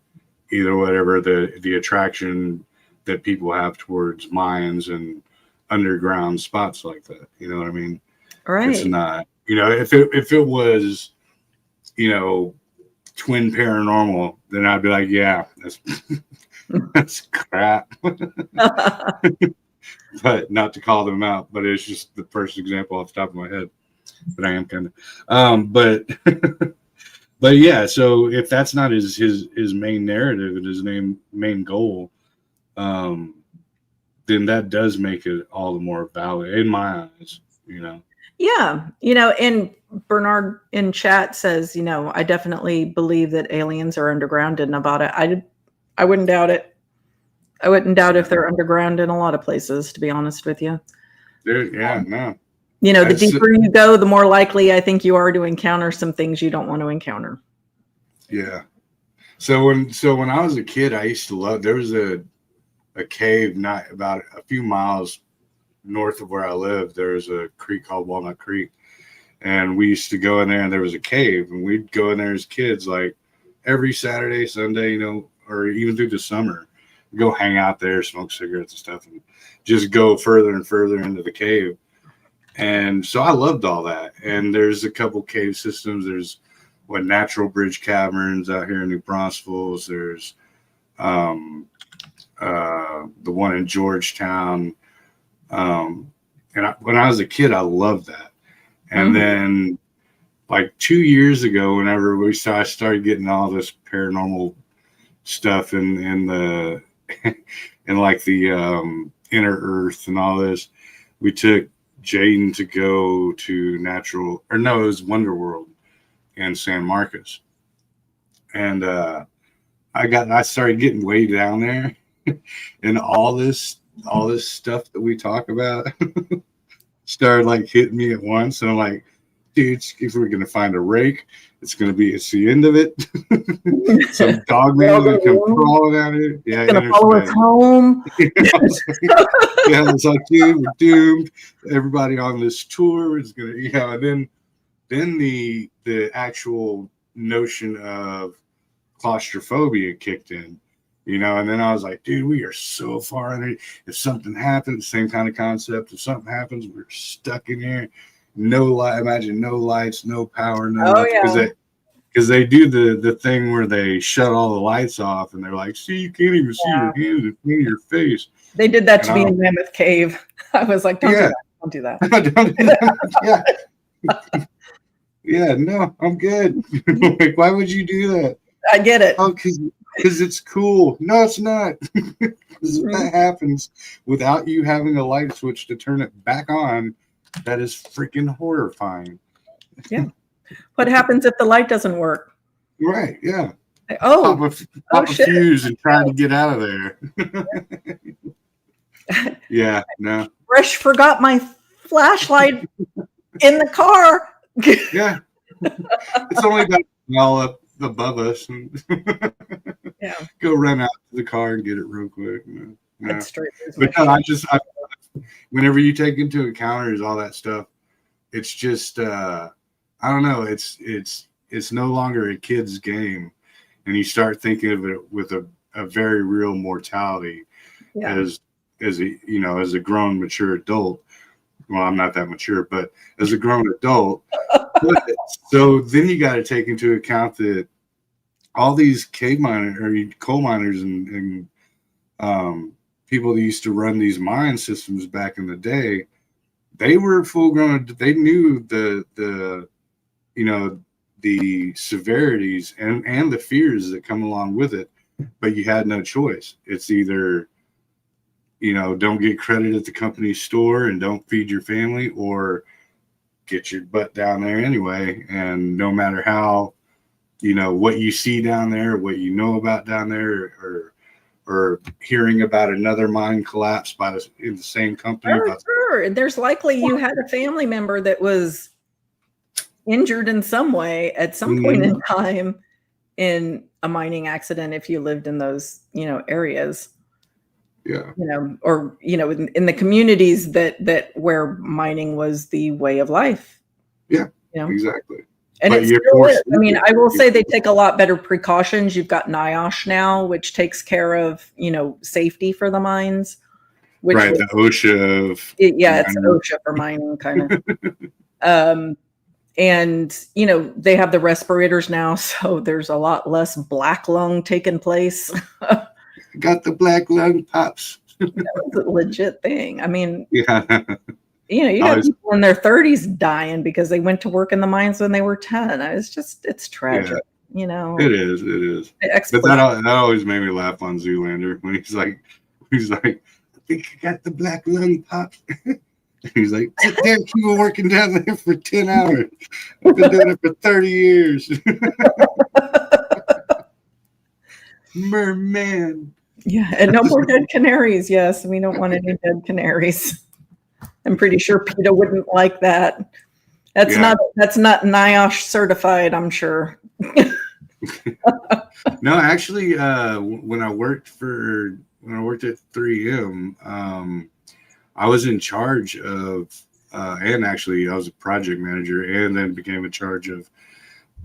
attraction that people have towards mines and underground spots like that. You know what I mean? Right. It's not, if it was, twin paranormal, then I'd be like, yeah, that's crap. But not to call them out, but it's just the first example off the top of my head. But I am kind of, but yeah. So if that's not his main narrative and his main goal, then that does make it all the more valid in my eyes. Yeah. And Bernard in chat says, I definitely believe that aliens are underground in Nevada. I wouldn't doubt it. I wouldn't doubt if they're underground in a lot of places, to be honest with you. No. The deeper you go, the more likely I think you are to encounter some things you don't want to encounter. Yeah. So when I was a kid, I used to love, there was a cave not about a few miles north of where I lived. There was a creek called Walnut Creek, and we used to go in there, and there was a cave, and we'd go in there as kids, like every Saturday, Sunday, or even through the summer, go hang out there, smoke cigarettes and stuff, and just go further and further into the cave. And so I loved all that. And there's a couple cave systems. There's Natural Bridge Caverns out here in New Braunfels. There's the one in Georgetown. And when I was a kid, I loved that. And then like 2 years ago, whenever I started getting all this paranormal stuff in the like the inner earth and all this, we took Jaden to go to it was Wonder World in San Marcos. And I started getting way down there and all this stuff that we talk about started like hitting me at once. And I'm like, dude, if we're going to find a rake, it's the end of it. Some dog man going to come crawling out here. Yeah, going to follow us home. It's like, dude, we're doomed. Everybody on this tour is going to, and then the actual notion of claustrophobia kicked in, and then I was like, dude, we are so far in it. If something happens, same kind of concept. If something happens, we're stuck in here. No light. Imagine no lights, no power, because they do the thing where they shut all the lights off, and they're like, see, you can't even see your hands in your face. They did that to me in Mammoth Cave. I was like, don't do that. Don't do that. Yeah, no, I'm good. Like, why would you do that? I get it. Oh, because it's cool. No, it's not. Because that happens without you having a light switch to turn it back on. That is freaking horrifying. Yeah. What happens if the light doesn't work? Right. Yeah. Pop a fuse and try to get out of there. Yeah. No. Fresh forgot my flashlight in the car. Yeah. It's only about all up above us. And go run out to the car and get it real quick. No. But no, whenever you take into encounters all that stuff, it's just I don't know, it's no longer a kid's game, and you start thinking of it with a very real mortality as a grown mature adult. Well, I'm not that mature, but as a grown adult. So then you got to take into account that all these cave miners or coal miners and people that used to run these mine systems back in the day, they were full grown. They knew the the severities and the fears that come along with it, but you had no choice. It's either, don't get credit at the company store and don't feed your family, or get your butt down there anyway. And no matter how, what you see down there, what you know about down there, or hearing about another mine collapse in the same company. Sure. There's likely you had a family member that was injured in some way at some point in time in a mining accident if you lived in those, areas. Yeah. Or, in the communities that where mining was the way of life. Yeah, exactly. And it still is. I mean, I will say they take a lot better precautions. You've got NIOSH now, which takes care of, safety for the mines. Right, the OSHA of it's OSHA for mining, kind of. And, they have the respirators now, so there's a lot less black lung taking place. Got the black lung pops. That was a legit thing. I mean, yeah. You got people in their 30s dying because they went to work in the mines when they were 10. It's tragic, It is. But that always made me laugh on Zoolander when he's like, I think you got the black lung pop. He's like, damn, you were working down there for 10 hours. I've been doing it for 30 years. Merman. Yeah, and no more dead canaries. Yes, we don't want any dead canaries. I'm pretty sure PETA wouldn't like that. That's not NIOSH certified, I'm sure. No, actually, when I worked at 3M, I was in charge of, and actually I was a project manager, and then became in charge of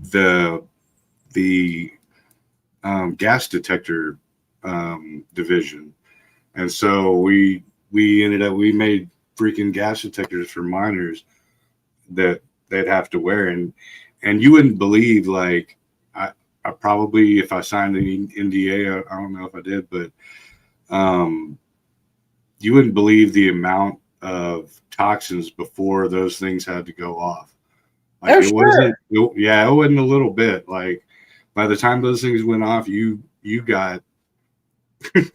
the gas detector division. And so we made freaking gas detectors for miners that they'd have to wear, and you wouldn't believe, like, I probably, if I signed an NDA, I don't know if I did, but you wouldn't believe the amount of toxins before those things had to go off. Like, it wasn't a little bit. Like, by the time those things went off, you got I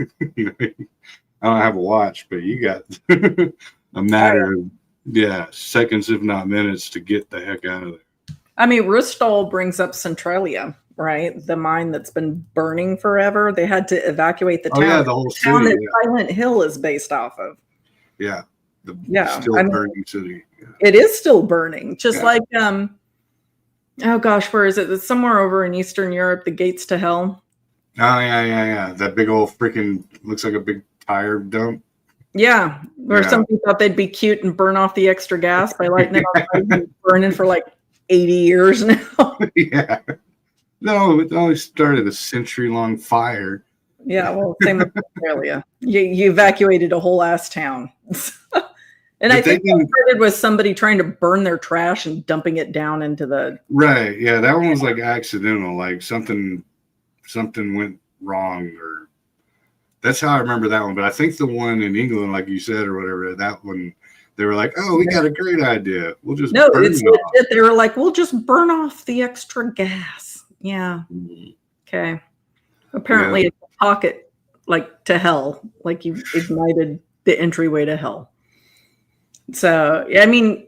don't have a watch, but you got a matter of seconds, if not minutes, to get the heck out of there. I mean, Rustall brings up Centralia, right? The mine that's been burning forever. They had to evacuate the town. Yeah, the whole town city. that Silent Hill is based off of. Yeah. Burning city. Yeah. It is still burning. Just like, oh gosh, where is it? It's somewhere over in Eastern Europe, the gates to hell. Oh, yeah. That big old freaking, looks like a big tire dump. Yeah, where somebody thought they'd be cute and burn off the extra gas by lighting it on fire and burning for like 80 years now. Yeah. No, it only started a century-long fire. Yeah, well, same with Australia. You evacuated a whole ass town. And I think it started with somebody trying to burn their trash and dumping it down into the... Right, yeah, that one was like accidental, like something went wrong, or that's how I remember that one. But I think the one in England, like you said, or whatever, that one, they were like, "Oh, we got a great idea. We'll just burn it off." They were like, "We'll just burn off the extra gas." Yeah. Okay. Apparently, it's a pocket, like, to hell. Like, you ignited the entryway to hell. So, I mean,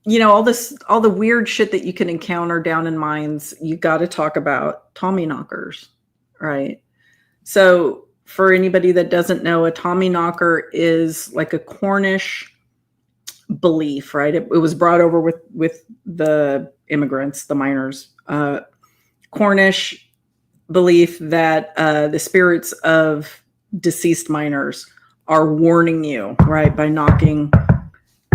all the weird shit that you can encounter down in mines, you got to talk about Tommy knockers, right? So for anybody that doesn't know, a Tommy knocker is like a Cornish belief, right? It was brought over with the immigrants, the miners. Cornish belief that the spirits of deceased miners are warning you, right, by knocking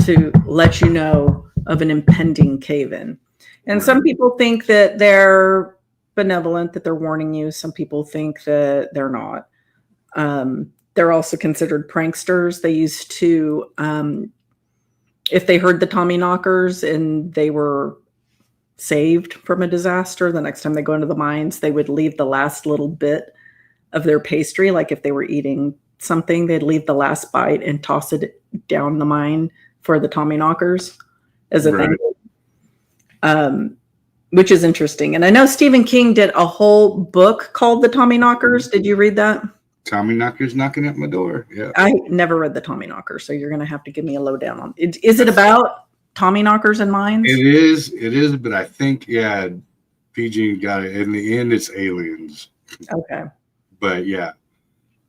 to let you know of an impending cave-in. And some people think that they're benevolent, that they're warning you. Some people think that they're not. They're also considered pranksters. They used to, if they heard the Tommy knockers and they were saved from a disaster, the next time they go into the mines, they would leave the last little bit of their pastry. Like if they were eating something, they'd leave the last bite and toss it down the mine for the Tommy knockers as a thing. which is interesting. And I know Stephen King did a whole book called The Tommyknockers. Did you read that? Tommyknockers knocking at my door. Yeah. I never read The Tommyknockers, so you're going to have to give me a lowdown on it. Is it about Tommyknockers and mines? It is, but I think, yeah, PG got it. In the end, it's aliens. Okay. But yeah.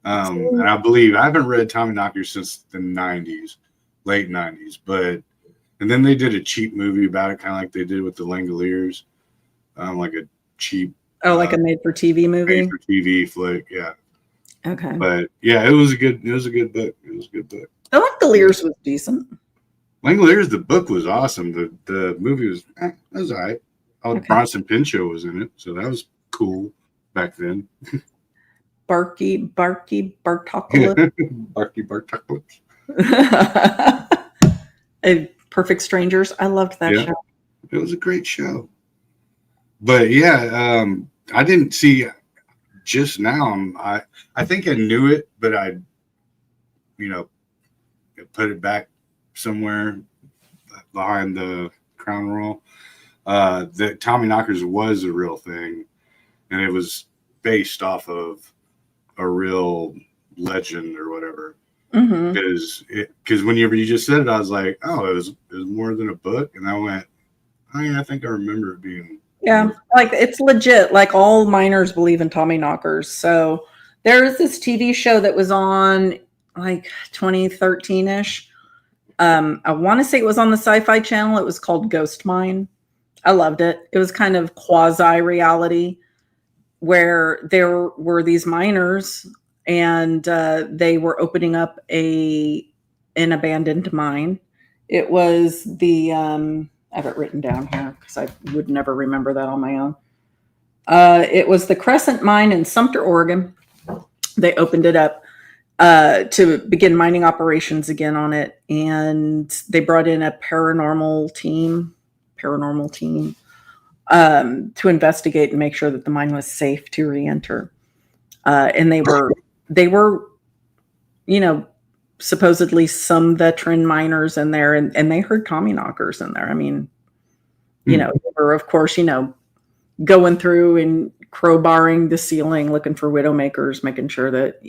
And I believe I haven't read Tommyknockers since the 90s, late 90s. And then they did a cheap movie about it, kind of like they did with the Langoliers, like a cheap. Like a made-for-TV movie? Made-for-TV flick, yeah. Okay. But yeah, it was a good book. The Langoliers was decent. Langoliers, the book was awesome. The movie was all right. Okay. Bronson Pinchot was in it, so that was cool back then. Barky Bartocalypse. Barky Bartocalypse. Perfect Strangers. I loved that show. It was a great show. But yeah, I didn't see just now. I think I knew it, but I, put it back somewhere behind the crown royal. That Tommyknockers was a real thing, and it was based off of a real legend or whatever. Because whenever you just said it, I was like, oh, it was more than a book, and I went, oh yeah, I think I remember it being. Yeah, like it's legit. Like all miners believe in Tommyknockers. So there's this TV show that was on like 2013-ish. I want to say it was on the Sci-Fi Channel. It was called Ghost Mine. I loved it. It was kind of quasi-reality where there were these miners and they were opening up an abandoned mine. It was the I have it written down here because I would never remember that on my own. It was the Crescent Mine in Sumter, Oregon. They opened it up to begin mining operations again on it, and they brought in a paranormal team to investigate and make sure that the mine was safe to re-enter. And they were, supposedly some veteran miners in there, and they heard Tommyknockers in there. I mean, they were, of course, going through and crowbarring the ceiling, looking for widowmakers, making sure that,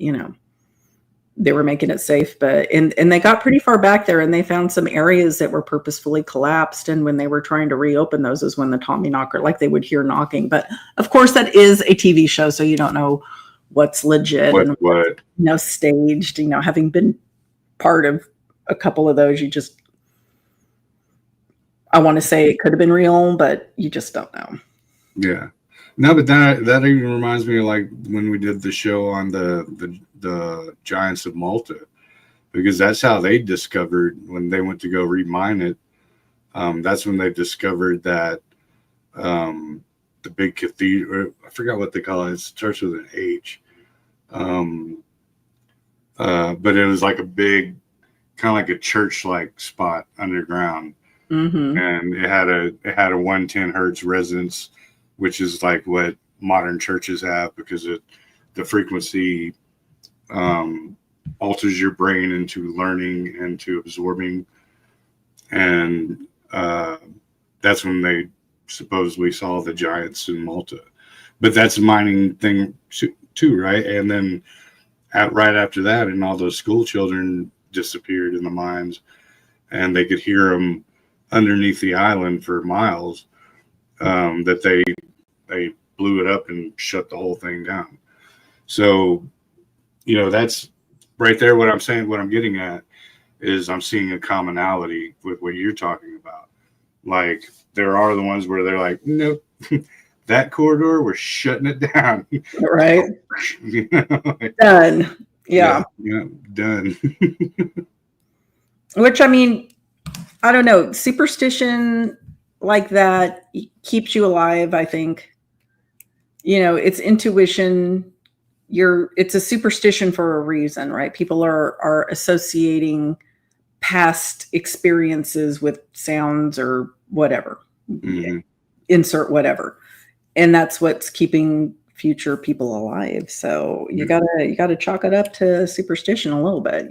they were making it safe. But and they got pretty far back there, and they found some areas that were purposefully collapsed. And when they were trying to reopen those is when the Tommyknocker, like they would hear knocking. But of course, that is a TV show, so you don't know what's legit and what's staged. Having been part of a couple of those, I want to say it could have been real, but you just don't know. Yeah. No, but that even reminds me of like when we did the show on the Giants of Malta, because that's how they discovered when they went to go remine it. That's when they discovered that the big cathedral, I forgot what they call it. It starts with an H. But it was like a big, kind of like a church-like spot underground. And it had a 110 hertz resonance, which is like what modern churches have, because the frequency alters your brain into learning and to absorbing. And that's when they supposedly saw the giants in Malta. But that's a mining thing too, right? And then right after that, and all those school children disappeared in the mines, and they could hear them underneath the island for miles. That they blew it up and shut the whole thing down. So, that's right there. What I'm saying, what I'm getting at is I'm seeing a commonality with what you're talking about. Like there are the ones where they're like, nope, that corridor, we're shutting it down. Right. Done. Yeah, done. Which, I mean, I don't know. Superstition like that keeps you alive, I think. It's intuition. It's a superstition for a reason, right? People are associating past experiences with sounds or whatever. Insert whatever. And that's what's keeping future people alive. So you gotta chalk it up to superstition a little bit,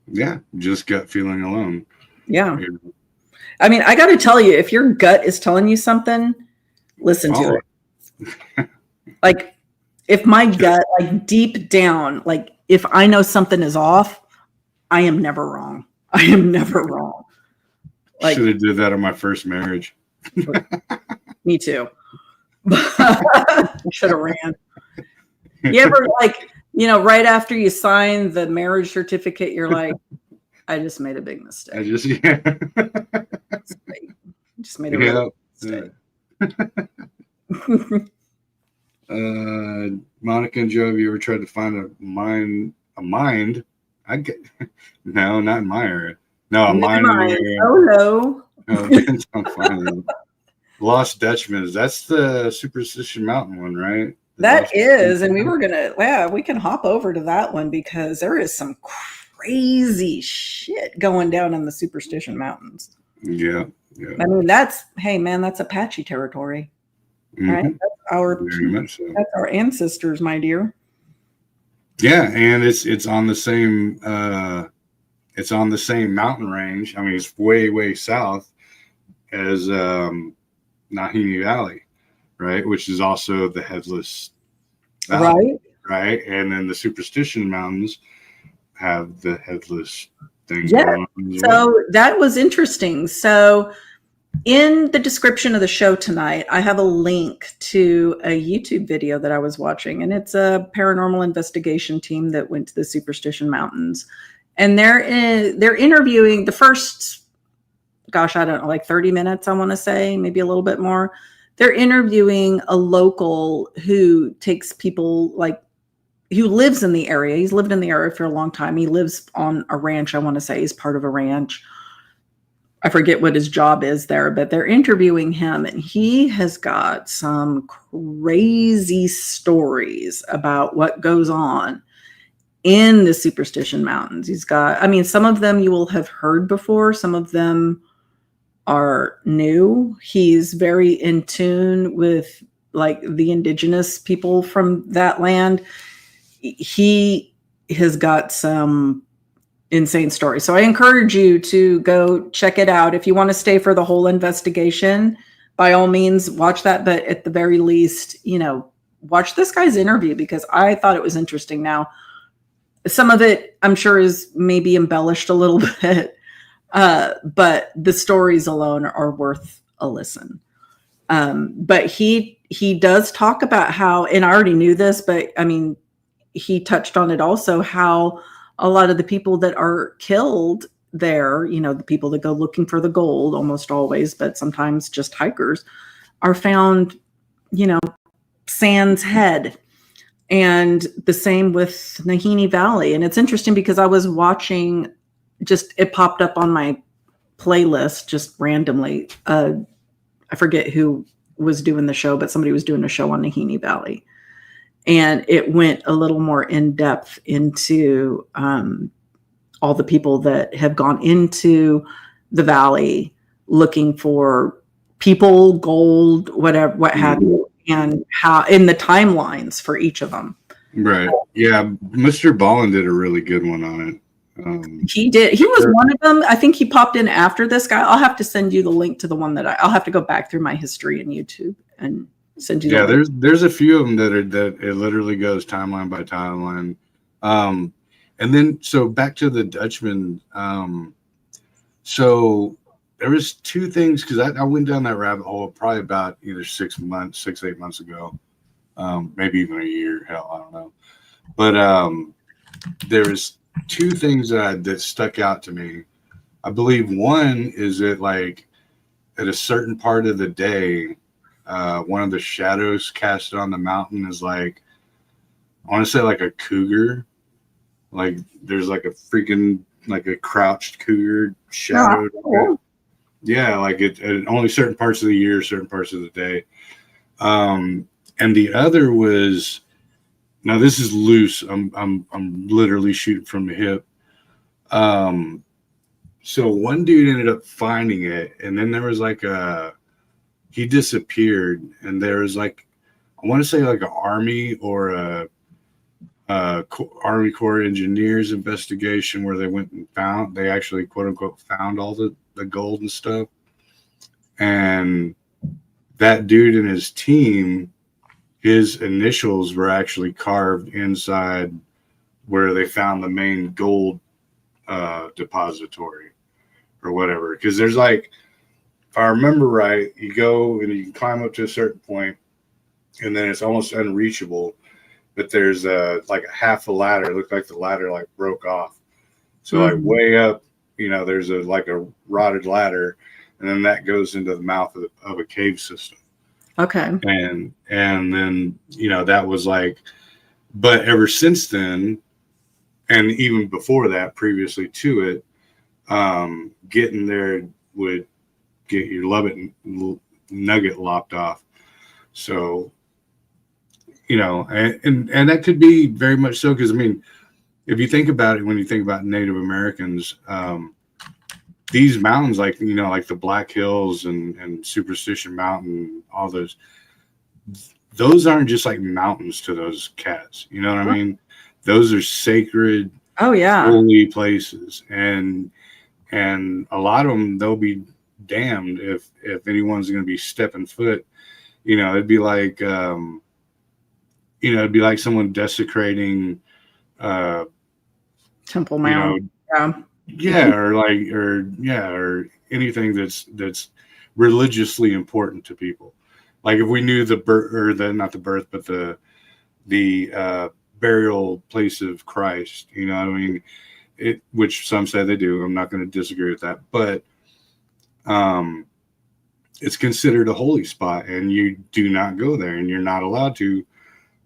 Yeah, just gut feeling alone. Yeah. I mean, I gotta tell you, if your gut is telling you something, listen to it. Like, if my gut, like deep down, like if I know something is off, I am never wrong. I am never wrong. Like, should have did that on my first marriage. Me too. Should have ran. You ever, like, right after you sign the marriage certificate, you're like, I just made a big mistake. I just made a real mistake. Monica and Joe, have you ever tried to find a mind? I get no, not in my area. No, a mind. Oh no. Lost Dutchman. That's the Superstition Mountain one, right? That is, and we were we can hop over to that one because there is some crazy shit going down in the Superstition Mountains. Yeah. I mean, that's Apache territory, right? That's our ancestors, my dear. Yeah, and it's on the same mountain range. I mean, it's way south as Nahini Valley, right? Which is also the Headless Valley, right? And then the Superstition Mountains have the Headless thing. Yeah. So that was interesting. So in the description of the show tonight, I have a link to a YouTube video that I was watching, and it's a paranormal investigation team that went to the Superstition Mountains, and they're interviewing the first, gosh, I don't know, like 30 minutes, I want to say, maybe a little bit more. They're interviewing a local who takes people, like, who lives in the area. He's lived in the area for a long time. He lives on a ranch, I want to say. He's part of a ranch. I forget what his job is there, but they're interviewing him, and he has got some crazy stories about what goes on in the Superstition Mountains. He's got, I mean, some of them you will have heard before. Some of them are new. He's very in tune with, like, the indigenous people from that land. He has got some insane story. So I encourage you to go check it out. If you want to stay for the whole investigation, by all means, watch that. But at the very least, watch this guy's interview because I thought it was interesting. Now, some of it I'm sure is maybe embellished a little bit, but the stories alone are worth a listen. But he does talk about how, and I already knew this, but I mean, he touched on it also, how a lot of the people that are killed there, the people that go looking for the gold, almost always, but sometimes just hikers, are found, Sand's Head. And the same with Nahini Valley. And it's interesting because I was watching, it popped up on my playlist just randomly. I forget who was doing the show, but somebody was doing a show on Nahini Valley. And it went a little more in depth into all the people that have gone into the valley looking for people, gold, whatever, what have you, and how in the timelines for each of them. Right. Yeah. Mr. Ballin did a really good one on it. He did. He was one of them. I think he popped in after this guy. I'll have to send you the link to the one that I'll have to go back through my history in YouTube and send you. Yeah, there's a few of them that it literally goes timeline by timeline. And then so back to the Dutchman. So there was two things because I went down that rabbit hole probably about either 6 months, 8 months ago, maybe even a year. Hell, I don't know. But there was two things that stuck out to me. I believe one is that, like, at a certain part of the day, one of the shadows cast on the mountain is like, I want to say like a cougar. Like there's like a freaking, like a crouched cougar shadow. Oh, cool. Yeah, like it at only certain parts of the year, certain parts of the day. And the other was, now this is loose. I'm literally shooting from the hip. So one dude ended up finding it, and then there was like he disappeared, and there was like, I want to say like an Army or a Army Corps Engineers investigation where they went and they actually quote unquote found all the gold and stuff. And that dude and his team, his initials were actually carved inside where they found the main gold depository or whatever. Because there's like, if I remember right, you go and you can climb up to a certain point, and then it's almost unreachable. But there's like a half a ladder. It looked like the ladder like broke off. So like way up, there's like a rotted ladder, and then that goes into the mouth of a cave system. Okay. And then that was like, but ever since then, and even before that, previously to it, getting there would get your nugget lopped off. So, and that could be very much so, because I mean, if you think about it, when you think about Native Americans, these mountains, like like the Black Hills and Superstition Mountain, all those aren't just like mountains to those cats. You know what I mean? Those are sacred, holy places, and a lot of them, they'll be damned if anyone's going to be stepping foot. It'd be like someone desecrating Temple Mount. Or anything that's religiously important to people. Like if we knew the birth, or not the birth, but the burial place of Christ, what I mean? Which some say they do. I'm not going to disagree with that, but it's considered a holy spot, and you do not go there, and you're not allowed to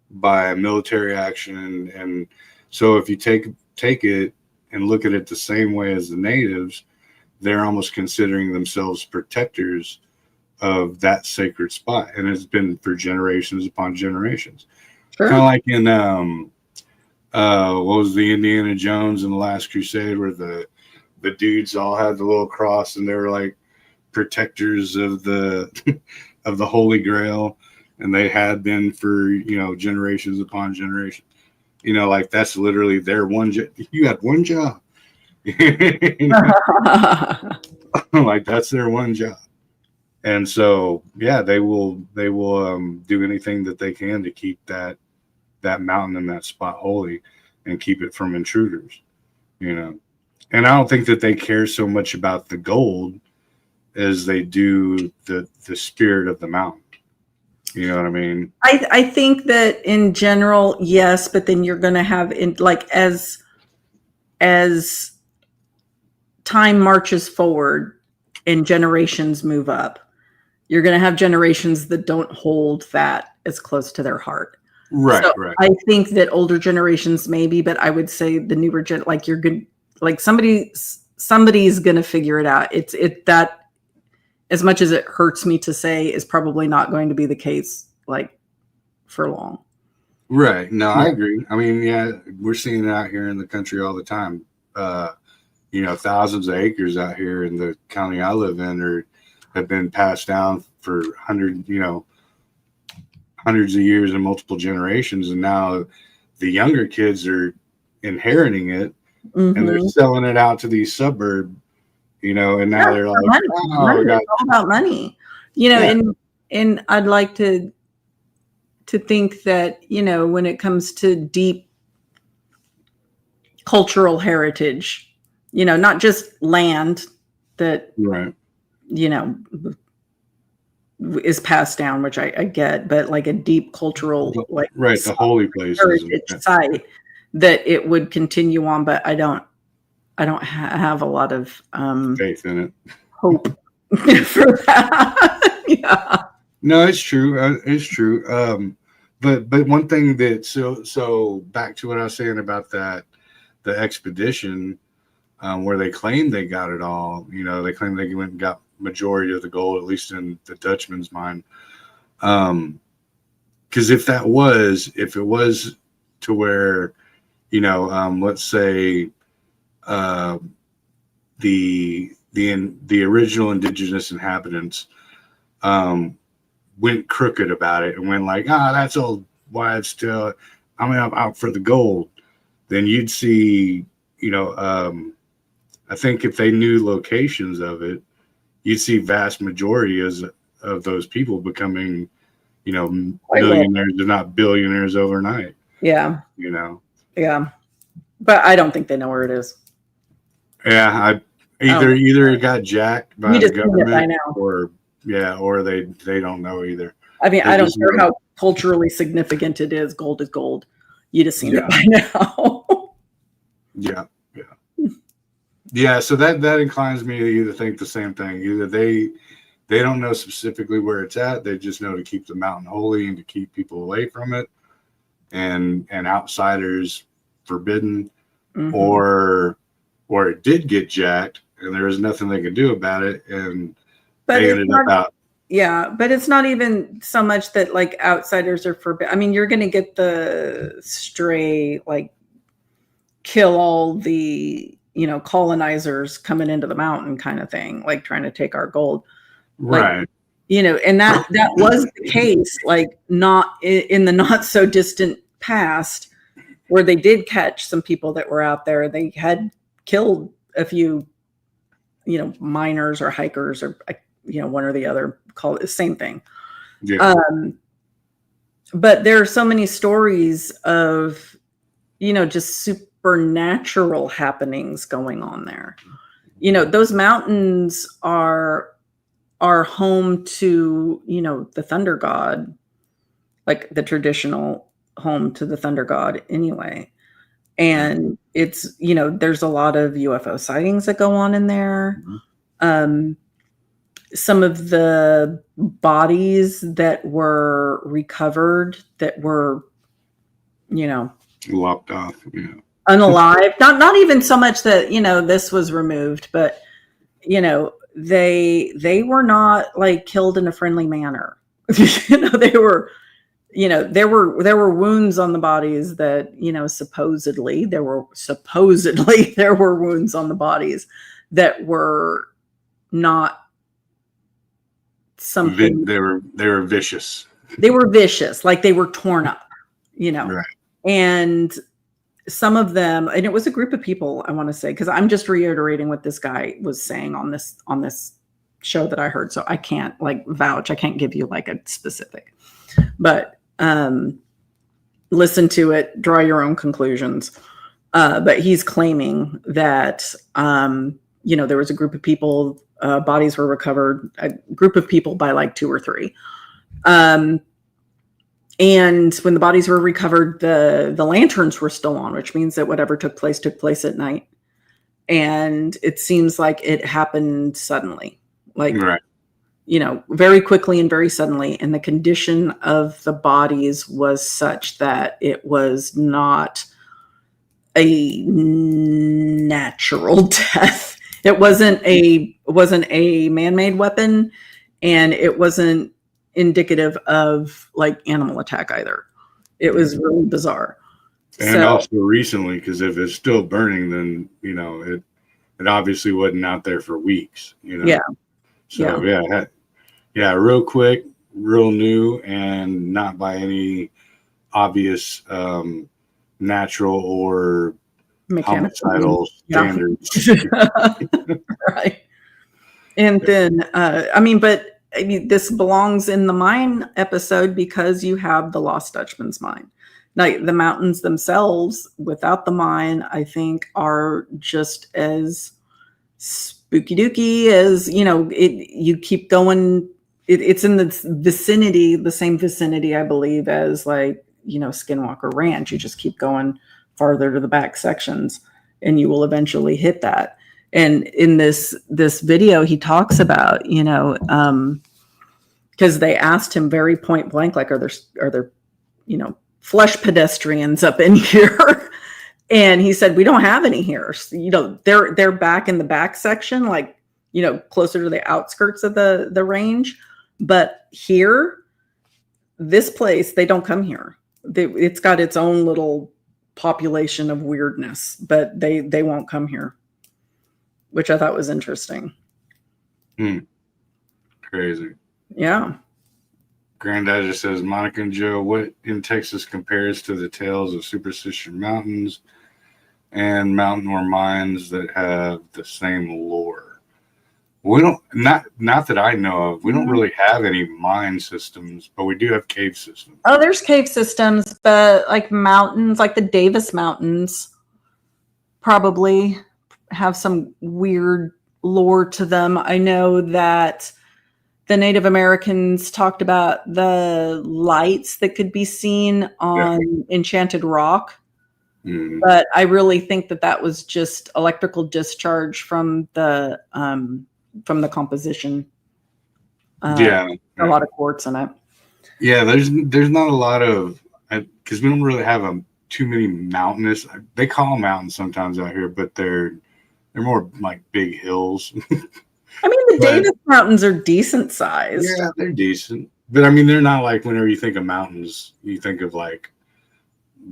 by military action. And so if you take it and look at it the same way as the natives, they're almost considering themselves protectors of that sacred spot, and it's been for generations upon generations. Sure. Kind of like in what was the Indiana Jones and the Last Crusade, where the dudes all had the little cross, and they were like protectors of the of the Holy Grail, and they had been for generations upon generations. Like that's literally their one. You had one job. Like that's their one job. And so, yeah, they will do anything that they can to keep that mountain and that spot holy, and keep it from intruders. And I don't think that they care so much about the gold as they do the spirit of the mountain. You know what I mean? I think that in general, yes, but then you're going to have as time marches forward and generations move up, you're going to have generations that don't hold that as close to their heart. Right, so right. I think that older generations maybe, but I would say the newer you're good, like somebody's going to figure it out. That, as much as it hurts me to say, is probably not going to be the case like for long. Right. No, I agree. I mean, yeah, we're seeing it out here in the country all the time. Thousands of acres out here in the county I live in have been passed down for hundreds of years and multiple generations, and now the younger kids are inheriting it, and they're selling it out to these suburbs. And now they're like, money. It's all about money, and I'd like to think that, when it comes to deep cultural heritage, not just land that, right. Is passed down, which I get, but like a deep cultural, right, the holy places, heritage site, that it would continue on, but I don't have a lot of faith in it, hope for that. Yeah. No, it's true. It's true. But one thing that so back to what I was saying about the expedition, where they claimed they got it all. They claimed they went and got majority of the gold, at least in the Dutchman's mind. Because if it was to where, let's say, the original indigenous inhabitants went crooked about it and went like, that's old wives' tale, I'm out for the gold, then you'd see, I think if they knew locations of it, you'd see vast majority of those people becoming, Quite millionaires, if not billionaires overnight. Yeah. Yeah. But I don't think they know where it is. Yeah. Either it got jacked by the government or they don't know either. I mean, I don't care how culturally significant it is. Gold is gold. You'd have seen it by now. Yeah. So that inclines me to either think the same thing. Either they don't know specifically where it's at. They just know to keep the mountain holy and to keep people away from it, and outsiders forbidden, or it did get jacked and there was nothing they could do about it, and they ended up out. Yeah, but it's not even so much that like outsiders are forbidden. I mean, you're going to get the stray, like kill all the, colonizers coming into the mountain kind of thing, like trying to take our gold. Right. Like, and that was the case, like not in the not so distant past, where they did catch some people that were out there. They had killed a few, miners or hikers or, one or the other, call it the same thing. Yeah. But there are so many stories of, just supernatural happenings going on there. Those mountains are home to, the thunder god, like the traditional home to the thunder god anyway. And it's, there's a lot of UFO sightings that go on in there. Some of the bodies that were recovered that were, lopped off, unalive, not even so much that, this was removed, but, they were not like killed in a friendly manner. They were, there were wounds on the bodies that, supposedly there were wounds on the bodies that were not something. They were vicious. They were vicious, like they were torn up, Right. And some of them, and it was a group of people, I want to say, because I'm just reiterating what this guy was saying on this show that I heard. So I can't like vouch. I can't give you like a specific, but listen to it, draw your own conclusions. But he's claiming that, there was a group of people, bodies were recovered, a group of people by like 2 or 3. And when the bodies were recovered, the lanterns were still on, which means that whatever took place at night. And it seems like it happened suddenly, like, right. Very quickly and very suddenly. And the condition of the bodies was such that it was not a natural death. It wasn't a man-made weapon, and it wasn't indicative of like animal attack either. It was really bizarre. And also recently, because if it's still burning, then it obviously wasn't out there for weeks. Yeah. So yeah, real quick, real new, and not by any obvious natural or homicidal standards. Right. And then this belongs in the mine episode because you have the Lost Dutchman's mine. Now, the mountains themselves, without the mine, I think are just as spooky dooky as, you keep going. It's in the same vicinity, I believe, as like, Skinwalker Ranch. You just keep going farther to the back sections and you will eventually hit that. And in this video, he talks about, because they asked him very point blank, like, are there, flesh pedestrians up in here? And he said, we don't have any here. So, they're back in the back section, like, closer to the outskirts of the range. But here, this place, they don't come here. It's got its own little population of weirdness, but they won't come here, which I thought was interesting. Crazy. Yeah. Granddad just says, Monica and Joe, what in Texas compares to the tales of Superstition Mountains and mountain or mines that have the same lore? We don't, not that I know of. We don't Mhm. really have any mine systems, but we do have cave systems. Oh, there's cave systems, but like mountains, like the Davis Mountains, probably have some weird lore to them. I know that the Native Americans talked about the lights that could be seen on Enchanted Rock, Mm. but I really think that that was just electrical discharge from the composition. Yeah, A lot of quartz in it. yeah. There's not a lot of, because we don't really have too many mountainous. They call them mountains sometimes out here, but they're more like big hills. I mean, the Davis Mountains are decent sized. Yeah, they're decent, but I mean, they're not like whenever you think of mountains, you think of like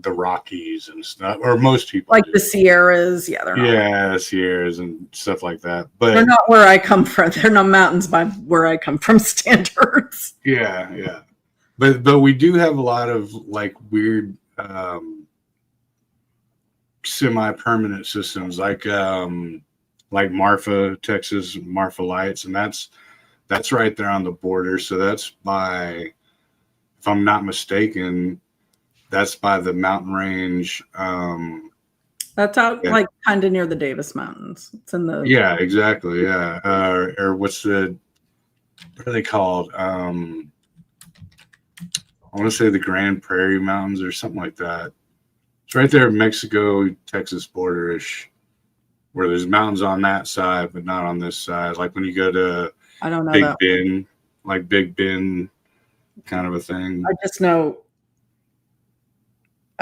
the Rockies and stuff, or most people Like do. the Sierras. Yeah, they're not. Yeah, Sierras and stuff like that. But they're not where I come from. They're not mountains by where I come from standards. yeah. But we do have a lot of like weird semi-permanent systems like Marfa, Texas, Marfa Lights, and that's right there on the border. So that's by, if I'm not mistaken, that's by the mountain range. That's out like kind of near the Davis Mountains. It's in the Exactly. Yeah. Or what are they called? I want to say the Grand Prairie Mountains or something like that. It's right there, Mexico, Texas border-ish, where there's mountains on that side, but not on this side. Like when you go to I don't know Big that. Bend, like Big Bend kind of a thing. I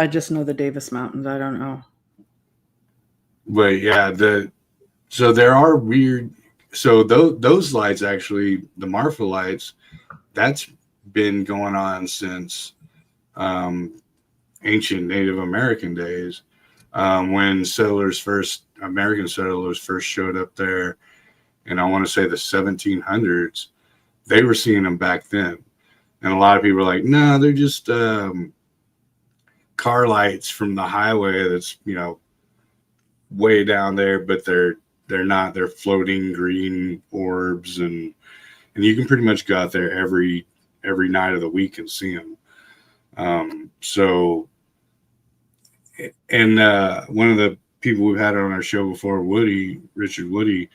just know the Davis Mountains. I don't know. But yeah, so there are weird. So those lights actually, the Marfa lights, that's been going on since ancient Native American days, when American settlers first showed up there, and I want to say the 1700s. They were seeing them back then, and a lot of people are like, no, they're just car lights from the highway that's way down there, but they're not. They're floating green orbs, and you can pretty much go out there every night of the week and see them. So, and one of the people we've had on our show before, Richard Woody,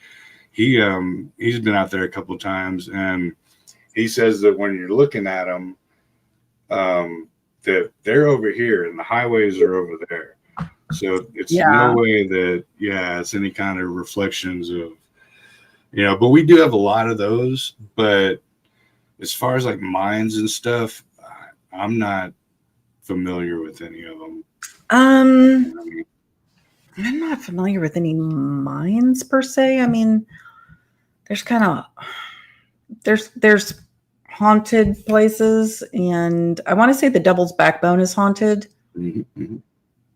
he's been out there a couple of times, and he says that when you're looking at them, that they're over here and the highways are over there. So it's no way that it's any kind of reflections of, but we do have a lot of those. But as far as like mines and stuff, I'm not familiar with any of them. I'm not familiar with any mines per se. I mean, there's haunted places, and I want to say the Devil's Backbone is haunted. Mm-hmm.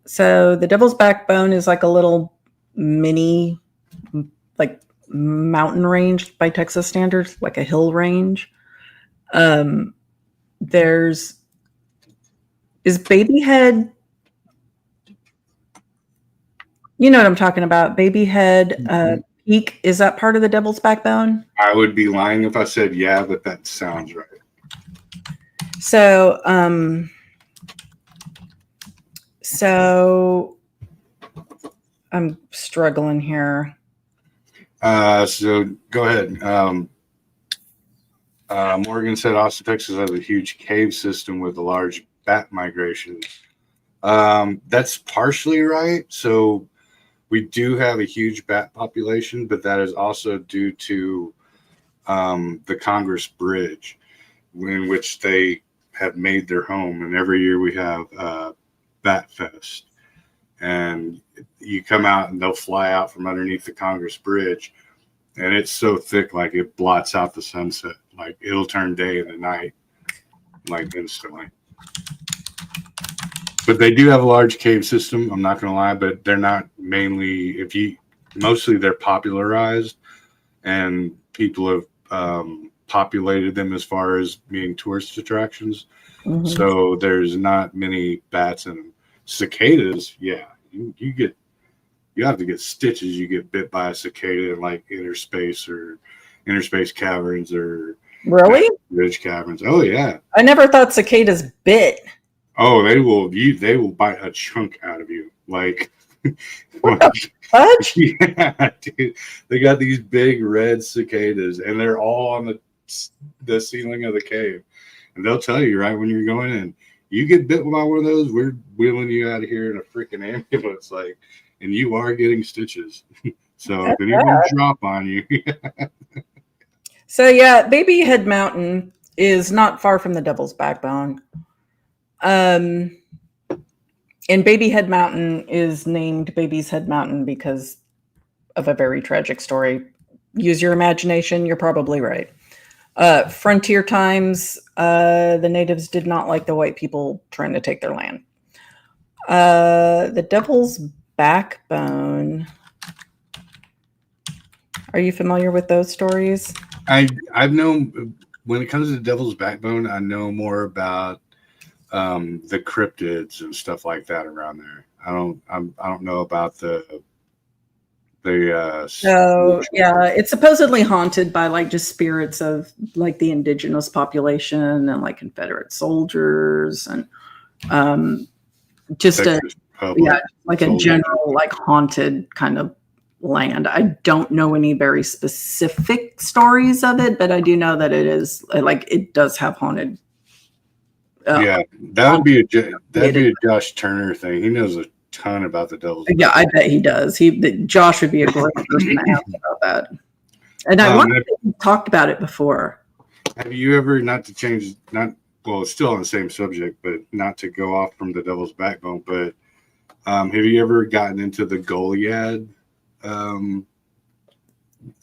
So the Devil's Backbone is like a little mini, like mountain range by Texas standards, like a hill range. Is Babyhead. You know what I'm talking about. Babyhead Peak. Is that part of the Devil's Backbone? I would be lying if I said yeah, but that sounds right. So, I'm struggling here. So go ahead. Morgan said Austin, Texas has a huge cave system with a large bat migration. That's partially right. So we do have a huge bat population, but that is also due to the Congress Bridge, in which they have made their home. And every year we have Bat Fest. And you come out and they'll fly out from underneath the Congress Bridge. And it's so thick, like it blots out the sunset. Like it'll turn day into night, like instantly. But they do have a large cave system. I'm not going to lie, but they're not mainly, mostly they're popularized, and people have populated them as far as being tourist attractions. Mm-hmm. So there's not many bats in them. Cicadas, yeah, you have to get stitches. You get bit by a cicada in like inner space or interspace caverns or Really? ridge caverns. Oh yeah. I never thought cicadas bit. Oh, they will bite a chunk out of you. Like, What the fudge? yeah, dude. They got these big red cicadas, and they're all on the ceiling of the cave. And they'll tell you right when you're going in, you get bit by one of those, we're wheeling you out of here in a freaking ambulance, like, and you are getting stitches. So if any of them drop on you. So yeah, Baby Head Mountain is not far from the Devil's Backbone. And Baby Head Mountain is named Baby's Head Mountain because of a very tragic story. Use your imagination, you're probably right. Frontier times, the natives did not like the white people trying to take their land. The Devil's Backbone. Are you familiar with those stories? I've known, when it comes to the Devil's Backbone, I know more about the cryptids and stuff like that around there. I don't know about the so yeah, it's supposedly haunted by like just spirits of like the indigenous population and like Confederate soldiers and just like a general like haunted kind of land. I don't know any very specific stories of it, but I do know that it is like it does have haunted. Yeah, that'd be a Josh Turner thing. He knows a ton about the Devil's Backbone. Yeah, I bet he does. Josh would be a great person to ask about that. And I wonder if we talked about it before. Have you ever, it's still on the same subject, but not to go off from the Devil's Backbone, but have you ever gotten into the Goliad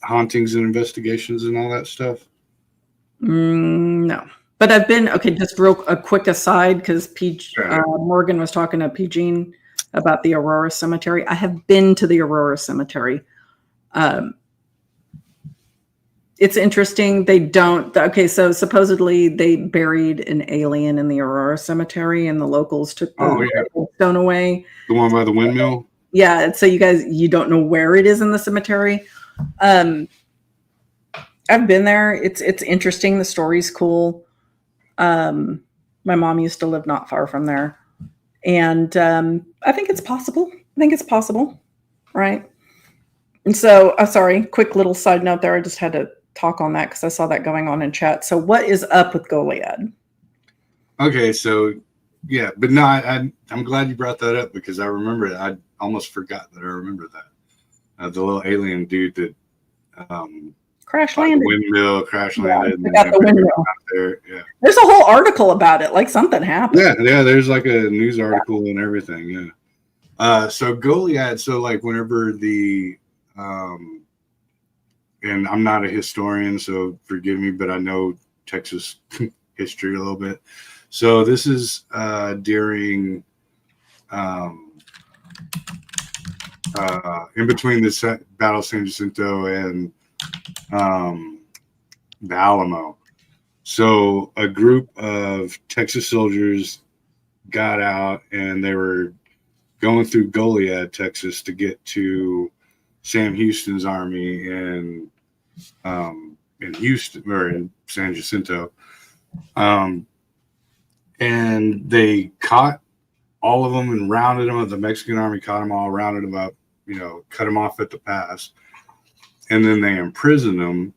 hauntings and investigations and all that stuff? No. But I've been, just a quick aside, because Morgan was talking to PG about the Aurora Cemetery. I have been to the Aurora Cemetery. It's interesting. So supposedly they buried an alien in the Aurora Cemetery and the locals took the stone away. The one by the windmill? Yeah. So you don't know where it is in the cemetery. I've been there. It's interesting. The story's cool. My mom used to live not far from there. And I think it's possible. Right. And so, sorry, quick little side note there. I just had to talk on that because I saw that going on in chat. So what is up with Goliad? Okay, so yeah, but no, I'm glad you brought that up because I remember it. I almost forgot that I remember that. The little alien dude that crash landed. Windmill crash landed. Yeah, got the windmill. There. Yeah. There's a whole article about it, like something happened. Yeah, there's like a news article and everything. Yeah. So Goliad, so like whenever the and I'm not a historian, so forgive me, but I know Texas history a little bit. So this is during in between the Battle of San Jacinto and the Alamo. So a group of Texas soldiers got out and they were going through Goliad, Texas to get to Sam Houston's army in Houston or in San Jacinto. And they caught all of them and rounded them. The Mexican army caught them all, rounded them up, cut them off at the pass. And then they imprisoned them.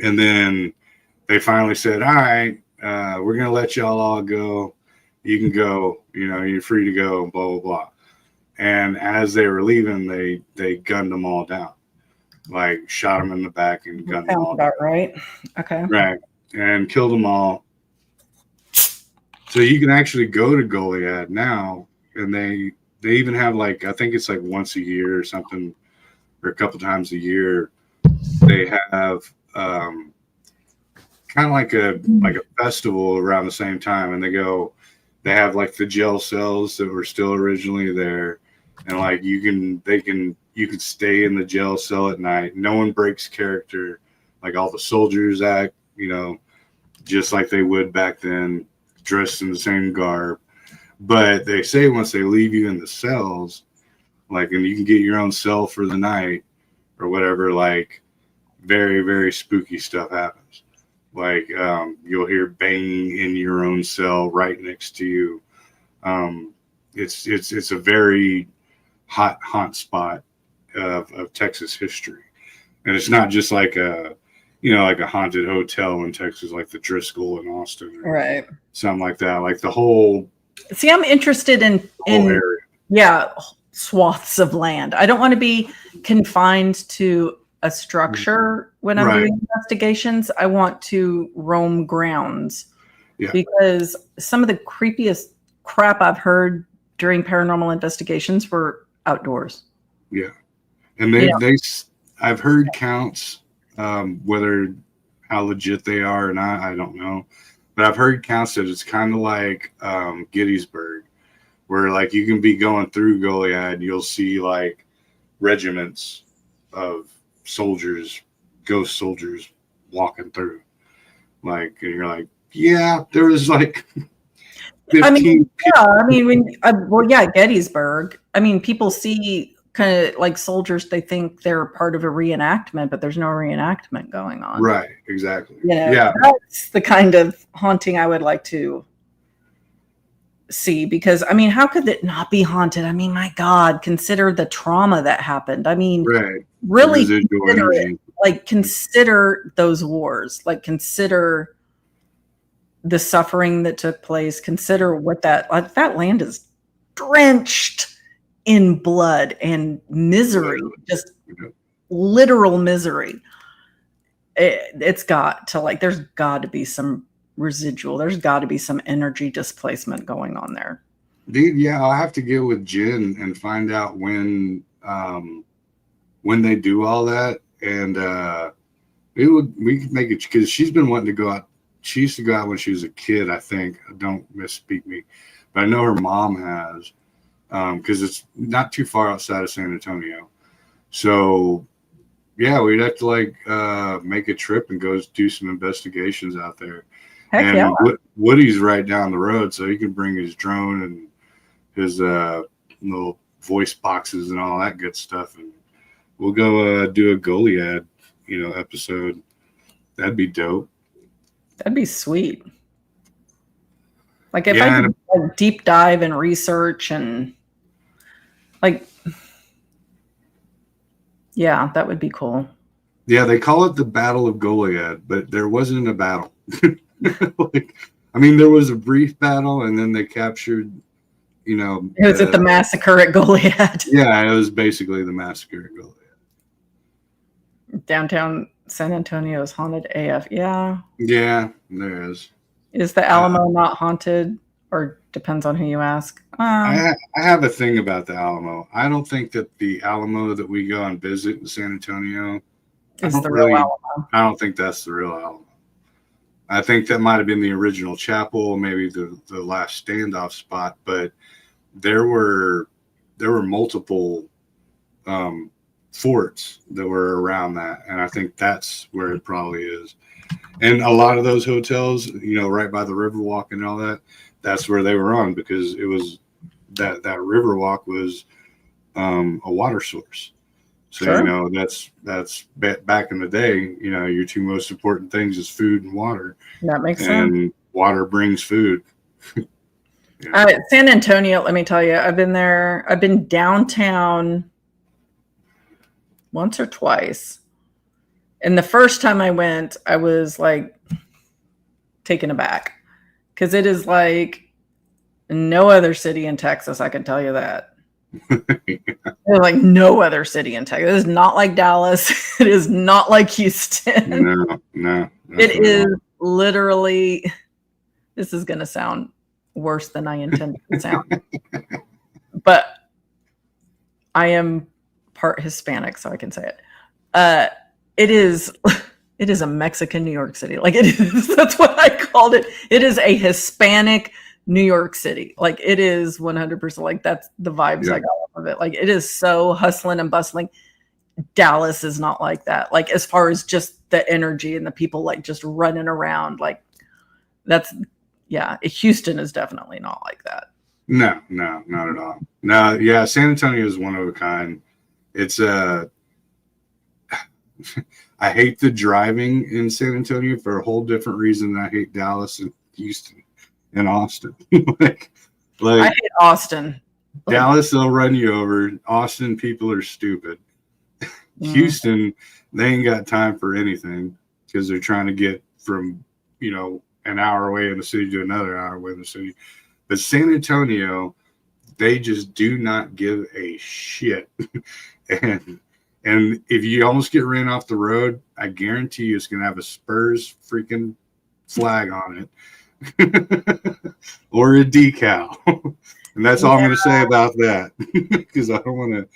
And then they finally said, all right, we're going to let y'all all go. You can go, you're free to go, blah, blah, blah. And as they were leaving, they gunned them all down, like shot them in the back and gunned them all down. Right. Okay. Right. And killed them all. So you can actually go to Goliad now, and they even have I think it's like once a year or something, or a couple times a year, they have kind of like a festival around the same time, and they have like the jail cells that were still originally there, and you can stay in the jail cell at night. No one breaks character, like all the soldiers act, just like they would back then, dressed in the same garb. But they say once they leave you in the cells, and you can get your own cell for the night or whatever, very, very spooky stuff happens. Like you'll hear banging in your own cell right next to you. It's a very hot haunt spot of Texas history, and it's not just like a like a haunted hotel in Texas, like the Driscoll in Austin, or Right. something like that. Like the whole. See, I'm interested in area. Swaths of land. I don't want to be confined to a structure when I'm doing investigations. I want to roam grounds because some of the creepiest crap I've heard during paranormal investigations were outdoors. Yeah. And I've heard counts, whether how legit they are or not, I don't know. But I've heard counts that it's kind of like Gettysburg, where like you can be going through Goliad, you'll see like regiments of soldiers, ghost soldiers walking through. Like, and you're like, yeah, there was like 15 Gettysburg. I mean, people see kind of like soldiers, they think they're part of a reenactment, but there's no reenactment going on. Right, exactly. That's the kind of haunting I would like to see, because I mean, how could it not be haunted? I mean, my God, consider the trauma that happened. I mean, really consider those wars, like consider the suffering that took place, consider what that land is drenched in blood and misery, just literal misery. It's got to there's got to be some residual. There's got to be some energy displacement going on there. Dude, yeah, I'll have to get with Jen and find out when they do all that, and we could make it, because she's been wanting to go out. She used to go out when she was a kid, I think. Don't misspeak me, but I know her mom has, because it's not too far outside of San Antonio. So yeah, we'd have to make a trip and go do some investigations out there. Heck and yeah. Woody's right down the road, so he can bring his drone and his little voice boxes and all that good stuff, and we'll go do a Goliad, episode. That'd be dope. That'd be sweet. Like if I could deep dive and research and that would be cool. Yeah, they call it the Battle of Goliad, but there wasn't a battle. There was a brief battle, and then they captured, Was it the massacre at Goliad? Yeah, it was basically the massacre at Goliad. Downtown San Antonio is haunted AF. Yeah. Yeah, there is. Is the Alamo not haunted, or depends on who you ask? I have a thing about the Alamo. I don't think that the Alamo that we go and visit in San Antonio is the real Alamo. I don't think that's the real Alamo. I think that might have been the original chapel, maybe the last standoff spot, but there were multiple forts that were around that, and I think that's where it probably is. And a lot of those hotels, right by the Riverwalk and all that, that's where they were on, because it was that Riverwalk was a water source. So, sure. That's back in the day, your two most important things is food and water. That makes sense. And water brings food. San Antonio, let me tell you, I've been there. I've been downtown once or twice. And the first time I went, I was taken aback, because it is like no other city in Texas. I can tell you that. There's like no other city in Texas. It is not like Dallas. It is not like Houston. No. It is literally, this is going to sound worse than I intended to sound. But I am part Hispanic, so I can say it. It is a Mexican New York City. That's what I called it. It is a Hispanic New York City. It is 100%, that's the vibes I got off of it. It is so hustling and bustling. Dallas is not like that. As far as just the energy and the people just running around, Houston is definitely not like that. No, not at all. No, yeah, San Antonio is one of a kind. It's I I hate the driving in San Antonio for a whole different reason than I hate Dallas and Houston and Austin. like I hate Austin. Dallas, they'll run you over. Austin, people are stupid. Houston, they ain't got time for anything because they're trying to get from, an hour away in the city to another hour away in the city. But San Antonio, they just do not give a shit. and if you almost get ran off the road, I guarantee you it's going to have a Spurs freaking flag on it or a decal. And that's all I'm going to say about that because I don't want to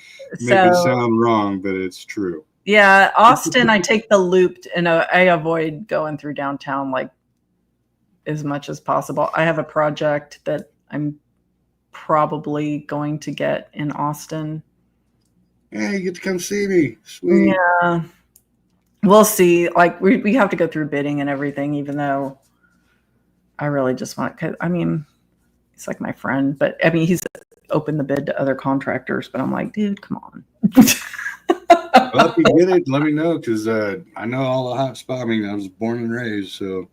make it sound wrong, but it's true. Yeah, Austin, I take the loop and I avoid going through downtown like as much as possible. I have a project that I'm probably going to get in Austin. Hey, you get to come see me. Sweet. Yeah. We'll see. Like we have to go through bidding and everything, even though I really just want, cause I mean, he's like my friend, but I mean, he's opened the bid to other contractors, but I'm like, dude, come on. Well, if you get it, let me know because I know all the hot spots. I mean, I was born and raised, so.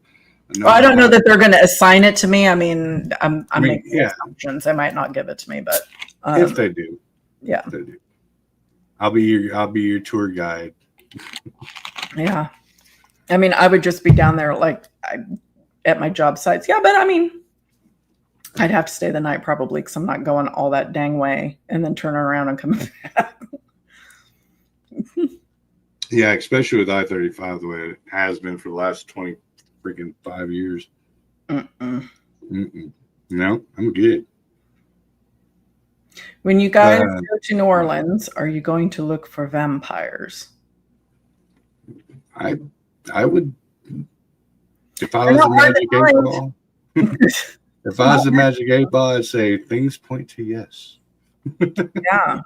I don't know that they're going to assign it to me. I mean, I'm making assumptions. They might not give it to me, but if they do, yeah, if they do. I'll be your tour guide. Yeah, I mean, I would just be down there at my job sites. Yeah, but I mean, I'd have to stay the night probably because I'm not going all that dang way and then turning around and coming back. Yeah, especially with I-35 the way it has been for the last 5 years. No, I'm good. When you guys go to New Orleans, are you going to look for vampires? I would, if I was a magic 8 ball. If I was a magic 8 ball, I'd say things point to yes. Yeah,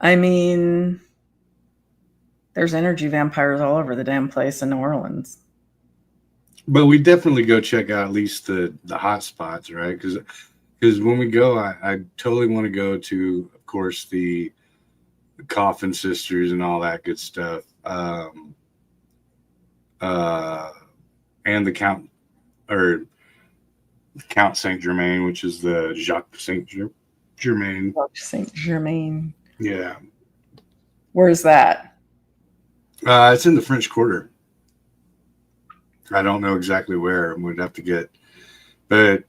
I mean, there's energy vampires all over the damn place in New Orleans. But we definitely go check out at least the hot spots, right? Because when we go, I totally want to go to, of course, the Coffin Sisters and all that good stuff, and the Count Saint Germain, which is the Jacques Saint Germain. Jacques Saint Germain. Yeah. Where's that? It's in the French Quarter. I don't know exactly where. We'd have to get, but.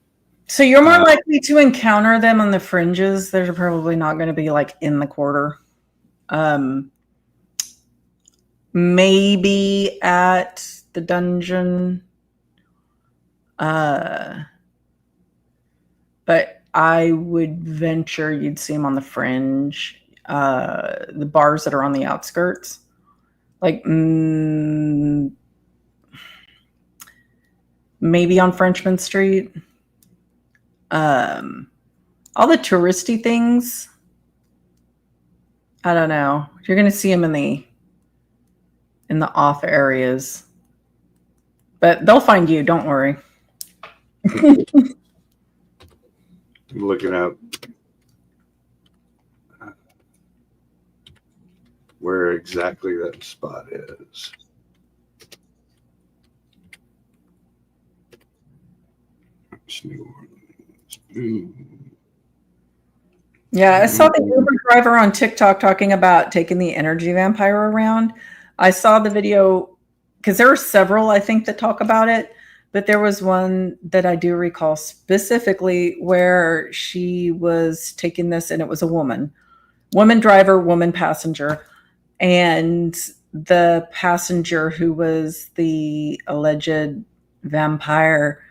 So you're more likely to encounter them on the fringes. They're probably not going to be like in the quarter. Maybe at the dungeon. But I would venture you'd see them on the fringe. The bars that are on the outskirts. Like maybe on Frenchman Street. All the touristy things, I don't know. You're going to see them in the off areas, but they'll find you. Don't worry. I'm looking up where exactly that spot is. New Orleans. Yeah, I saw the Uber driver on TikTok talking about taking the energy vampire around. I saw the video because there are several, I think, that talk about it, but there was one that I do recall specifically where she was taking this, and it was a woman driver, woman passenger, and the passenger who was the alleged vampire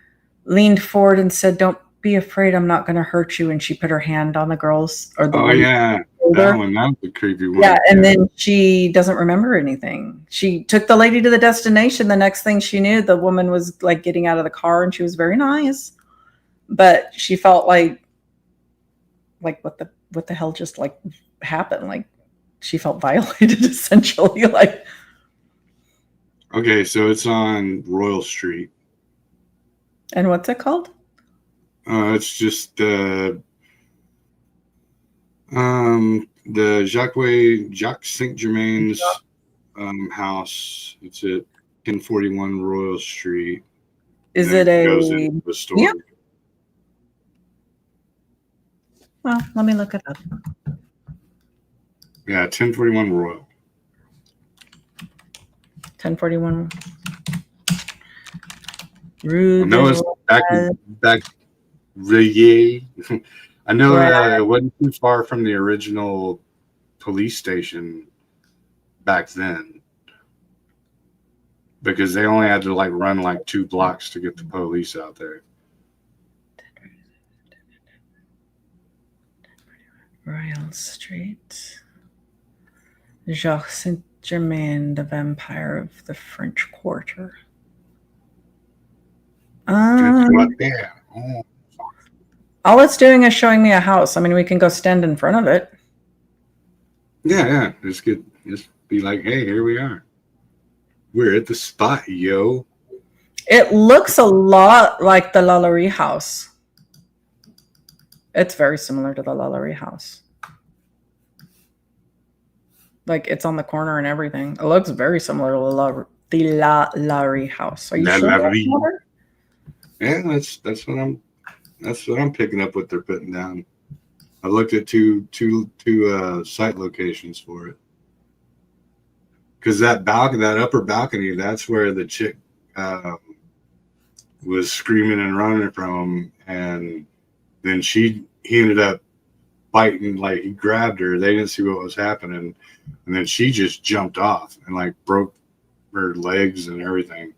leaned forward and said, "Don't be afraid, I'm not going to hurt you." And she put her hand on the girl's or the that was a creepy one. Yeah, and then she doesn't remember anything. She took the lady to the destination. The next thing she knew, the woman was like getting out of the car, and she was very nice, but she felt like what the hell just like happened? Like she felt violated essentially. Like, okay, so it's on Royal Street. And what's it called? It's just the Jacques Saint Germain's house. It's at 1041 Royal Street. Is And it it goes a? into the store. Yeah. Well, let me look it up. Yeah, 1041 Royal. 1041. Rue I know it's back. Yeah. I know it wasn't too far from the original police station back then, because they only had to like run like 2 blocks to get the police out there. Royal Street. Jacques Saint Germain, the vampire of the French Quarter. Yeah. Oh. All it's doing is showing me a house. I mean, we can go stand in front of it. Yeah. Just be like, hey, here we are. We're at the spot, yo. It looks a lot like the Lalaurie house. It's very similar to the Lalaurie house. Like, it's on the corner and everything. It looks very similar to the Lalaurie house. Are you sure? Yeah, that's what I'm picking up what they're putting down. I looked at two site locations for it. Because that upper balcony, that's where the chick was screaming and running from, and then he ended up biting, like he grabbed her. They didn't see what was happening, and then she just jumped off and like broke her legs and everything.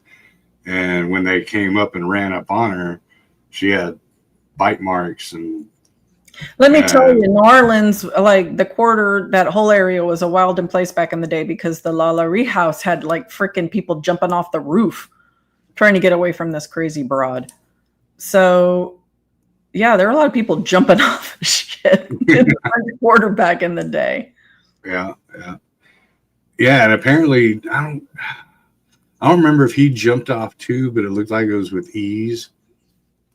And when they came up and ran up on her, she had bite marks. And let me tell you, New Orleans, like the Quarter, that whole area was a wild and place back in the day, because the Lalaurie house had like freaking people jumping off the roof trying to get away from this crazy broad. So yeah, there were a lot of people jumping off shit in the Quarter back in the day. Yeah. And apparently, I don't remember if he jumped off too, but it looked like it was with ease.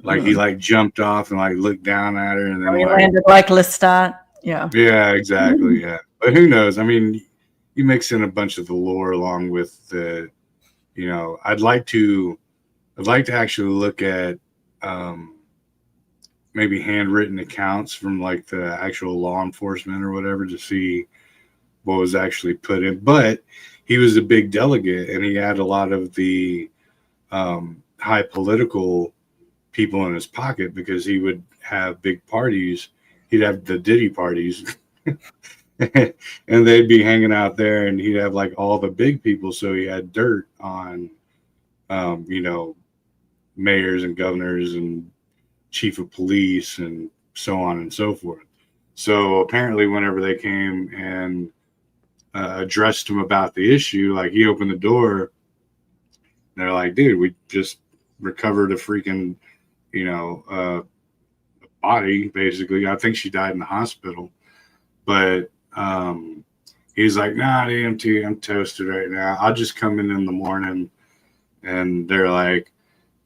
Like he like jumped off and like looked down at her, and then he landed like Lestat. Yeah. Yeah, exactly. Yeah, but who knows? I mean, you mix in a bunch of the lore along with the, I'd like to actually look at maybe handwritten accounts from like the actual law enforcement or whatever to see what was actually put in. But he was a big delegate, and he had a lot of the high political people in his pocket, because he would have big parties. He'd have the Diddy parties and they'd be hanging out there, and he'd have like all the big people. So he had dirt on, mayors and governors and chief of police and so on and so forth. So apparently whenever they came and addressed him about the issue, like he opened the door, they're like, dude, we just recovered a freaking, body, basically. I think she died in the hospital, but he's like, nah, EMT, I'm toasted right now. I'll just come in the morning. And they're like,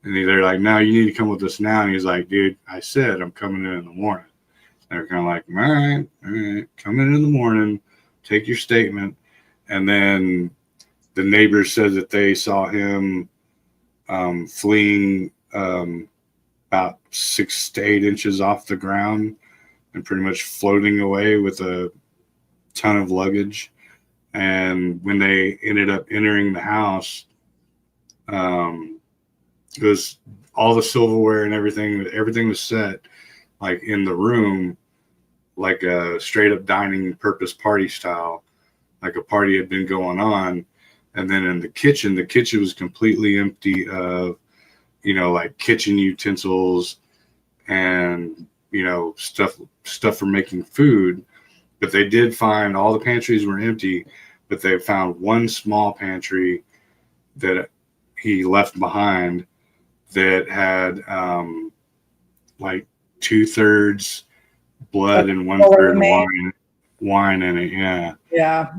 no, you need to come with us now. And he's like, dude, I said I'm coming in the morning. They're kind of like, all right, come in the morning, take your statement. And then the neighbors said that they saw him fleeing about 6 to 8 inches off the ground and pretty much floating away with a ton of luggage. And when they ended up entering the house, it was all the silverware and everything was set like in the room, like a straight up dining purpose party style, like a party had been going on. And then in the kitchen was completely empty of, like kitchen utensils and, stuff for making food. But they did find all the pantries were empty, but they found one small pantry that he left behind that had like 2/3 blood and 1/3 wine in it. Yeah. Yeah.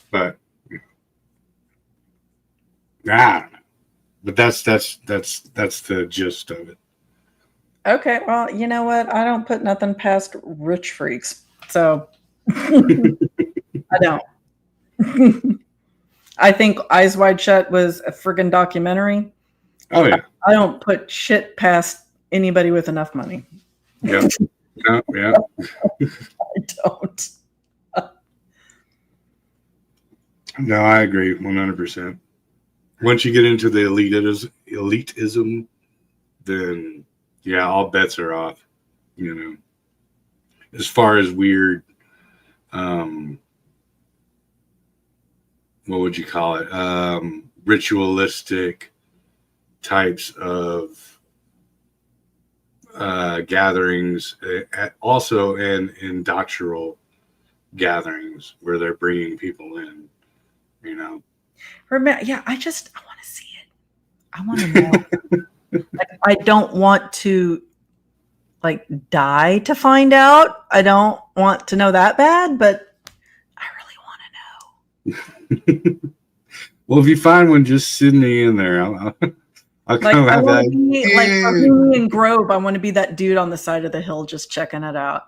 But I don't know. But that's the gist of it. Okay, well, you know what? I don't put nothing past rich freaks, so I don't. I think Eyes Wide Shut was a friggin' documentary. Oh yeah. I don't put shit past anybody with enough money. Yeah. Yeah. I don't. No, I agree 100%. Once you get into the elitism, then yeah, all bets are off. You know, as far as weird, what would you call it? Ritualistic types of gatherings, also in doctoral gatherings where they're bringing people in. You know, Yeah, I want to see it. I want to know. I don't want to die to find out. I don't want to know that bad, but I really want to know. Well, if you find one, just send me in there. I'll come have that. For Hooney and Grove, I want to be that dude on the side of the hill just checking it out.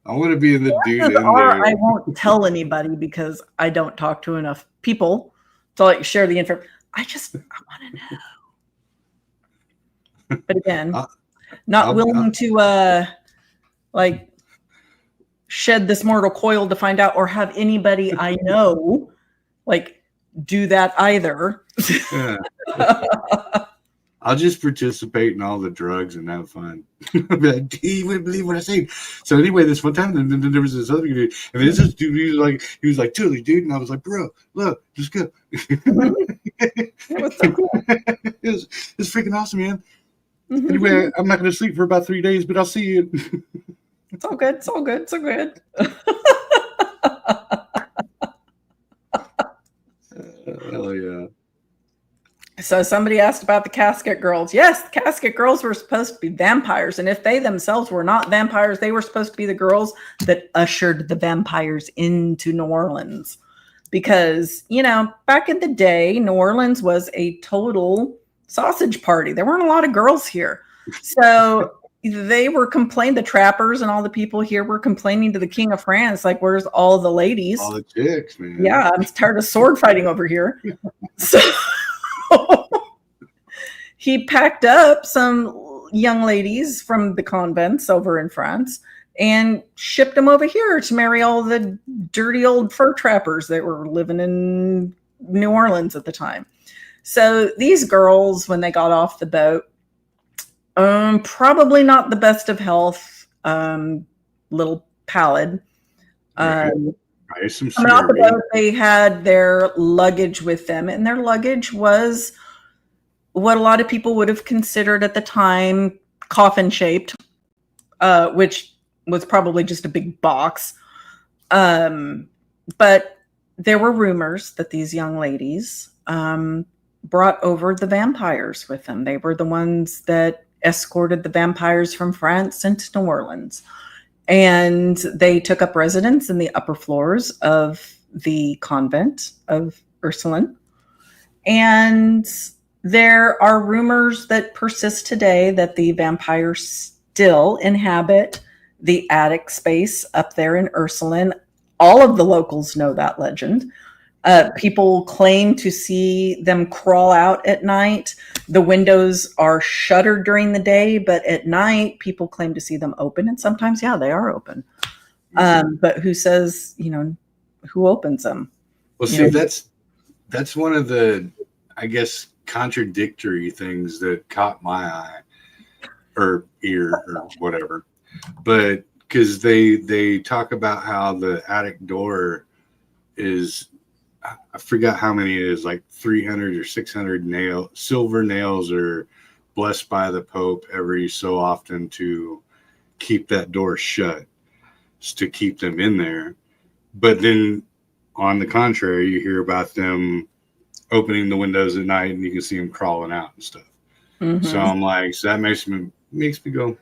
I want to be the dude in there. I won't tell anybody because I don't talk to enough people to share the info. I want to know. But again, not willing to shed this mortal coil to find out, or have anybody I know do that either. Yeah. I'll just participate in all the drugs and have fun. I'll be like, you wouldn't believe what I say. So anyway, this one time, then there was this other dude, and this dude, he was like, totally, dude, and I was like, bro, look, just go. It was so cool. It was freaking awesome, man. Anyway, I'm not going to sleep for about 3 days, but I'll see you. It's all good. It's all good. It's all good. Hell yeah. So somebody asked about the casket girls. Yes, the casket girls were supposed to be vampires. And if they themselves were not vampires, they were supposed to be the girls that ushered the vampires into New Orleans. Because, back in the day, New Orleans was a total sausage party. There weren't a lot of girls here. So they were complaining, the trappers and all the people here were complaining to the King of France, where's all the ladies? All the chicks, man. Yeah, I'm tired of sword fighting over here. So he packed up some young ladies from the convents over in France and shipped them over here to marry all the dirty old fur trappers that were living in New Orleans at the time. So these girls, when they got off the boat, probably not the best of health, little pallid. Coming off the boat, they had their luggage with them, and their luggage was what a lot of people would have considered at the time coffin shaped, which was probably just a big box. But there were rumors that these young ladies brought over the vampires with them. They were the ones that escorted the vampires from France into New Orleans. And they took up residence in the upper floors of the convent of Ursuline. And there are rumors that persist today that the vampires still inhabit the attic space up there in Ursuline. All of the locals know that legend. People claim to see them crawl out at night. The windows are shuttered during the day, but at night, people claim to see them open. And sometimes, yeah, they are open. But who says, who opens them? Well, see, that's one of the, I guess, contradictory things that caught my eye or ear or whatever. But because they talk about how the attic door is, I forgot how many it is, like 300 or 600 silver nails are blessed by the Pope every so often to keep that door shut, to keep them in there. But then on the contrary, you hear about them opening the windows at night and you can see them crawling out and stuff. Mm-hmm. So I'm like, so that makes me go,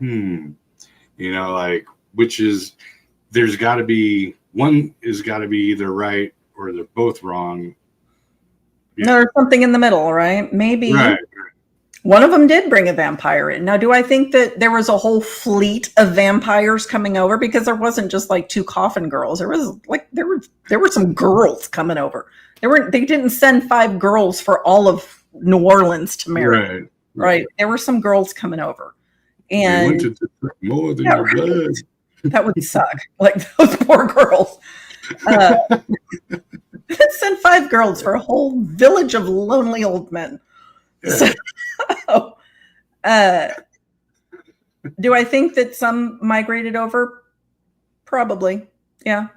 which is, there's got to be, one is got to be either right or they're both wrong. Yeah. There's something in the middle, right? Maybe One of them did bring a vampire in. Now, do I think that there was a whole fleet of vampires coming over? Because there wasn't just like 2 coffin girls. There was like there were some girls coming over. They didn't send 5 girls for all of New Orleans to marry. Right. There were some girls coming over. And they wanted to put more than your blood. That would suck. Like those poor girls. Send 5 girls for a whole village of lonely old men. Yeah. So, do I think that some migrated over? Probably. Yeah.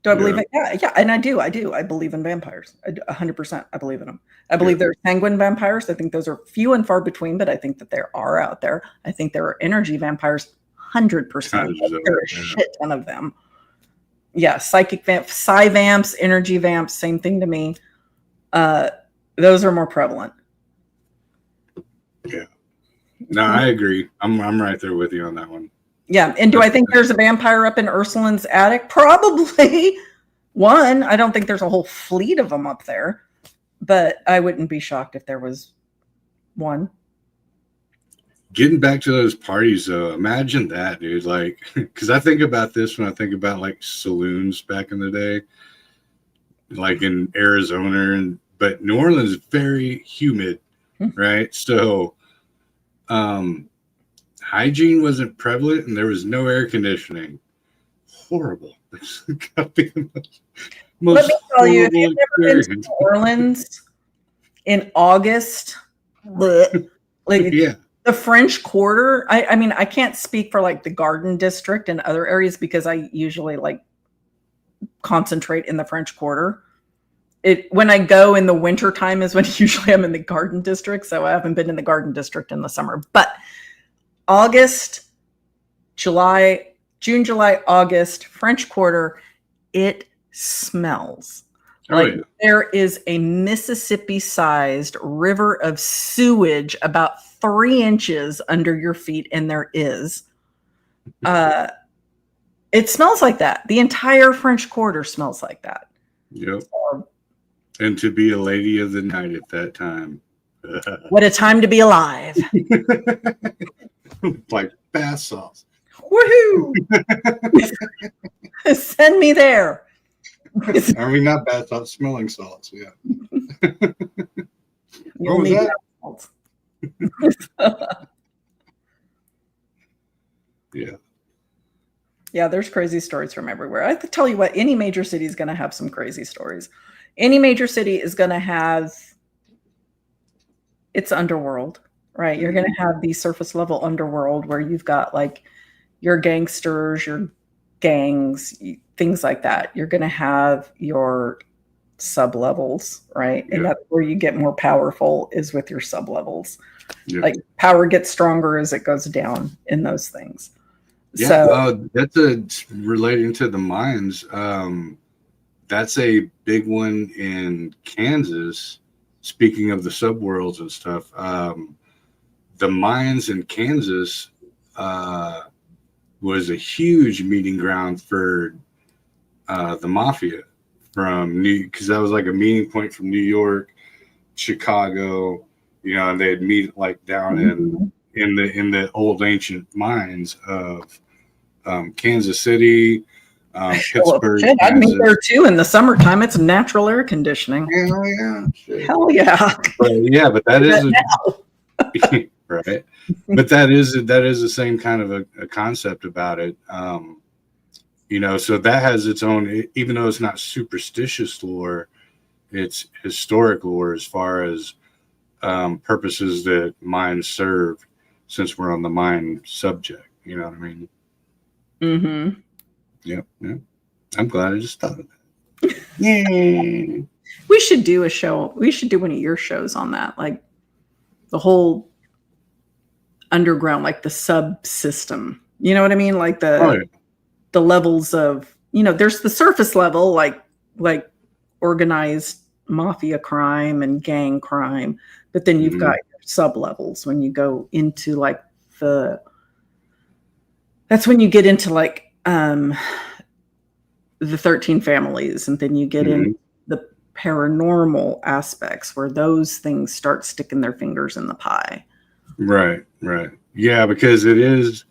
Do I believe it? Yeah. And I do. I believe in vampires. 100%. I believe in them. I believe there are sanguine vampires. I think those are few and far between, but I think that there are out there. I think there are energy vampires. 100%. There are a shit ton of them. Yeah. Psychic vamps, psi vamps, energy vamps, same thing to me. Those are more prevalent. Yeah. No, I agree. I'm right there with you on that one. Yeah. And do I think there's a vampire up in Ursuline's attic? Probably. One. I don't think there's a whole fleet of them up there, but I wouldn't be shocked if there was one. Getting back to those parties, though, imagine that, dude. Like, because I think about this when I think about like saloons back in the day, like in Arizona, but New Orleans is very humid. Right. So hygiene wasn't prevalent and there was no air conditioning. Horrible. Let me tell you, if you've never been to New Orleans in August, the French Quarter, I mean, I can't speak for like the Garden District and other areas because I usually like concentrate in the French Quarter. When I go in the winter time is when usually I'm in the Garden District. So I haven't been in the Garden District in the summer, but August, June, July, August, French Quarter, it smells. There is a Mississippi-sized river of sewage about 3 inches under your feet, and there is. It smells like that. The entire French Quarter smells like that. Yep. And to be a lady of the night at that time. What a time to be alive. Like bath salts. Woohoo! Send me there. Are we not bath salts? Smelling salts, yeah. What was that? Yeah. Yeah, there's crazy stories from everywhere. I tell you what, any major city is going to have some crazy stories. Any major city is going to have its underworld, right? You're going to have the surface level underworld where you've got like your gangsters, your gangs, things like that. You're going to have your sub-levels, right? Yeah. And that's where you get more powerful is with your sub-levels. Yeah. Like power gets stronger as it goes down in those things. Yeah, so, that's relating to the mines. That's a big one in Kansas. Speaking of the subworlds and stuff, the mines in Kansas was a huge meeting ground for the mafia because that was like a meeting point from New York, Chicago, and they'd meet like down in the old ancient mines of Kansas City. Pittsburgh. Shit, I'd meet there too in the summertime. It's natural air conditioning. Hell yeah. Shit. Hell yeah. But that is right. But that is the same kind of a concept about it. So that has its own, even though it's not superstitious lore, it's historic lore as far as purposes that mines serve, since we're on the mine subject. You know what I mean? Mm-hmm. Yep. I'm glad I just thought of that. Yay. We should do a show. We should do one of your shows on that, like the whole underground, like the subsystem. You know what I mean? Like the levels of, there's the surface level, like organized mafia crime and gang crime, but then you've got your sub levels when you go into like that's when you get into like the 13 families, and then you get in the paranormal aspects where those things start sticking their fingers in the pie. Right, right. Yeah, because it is,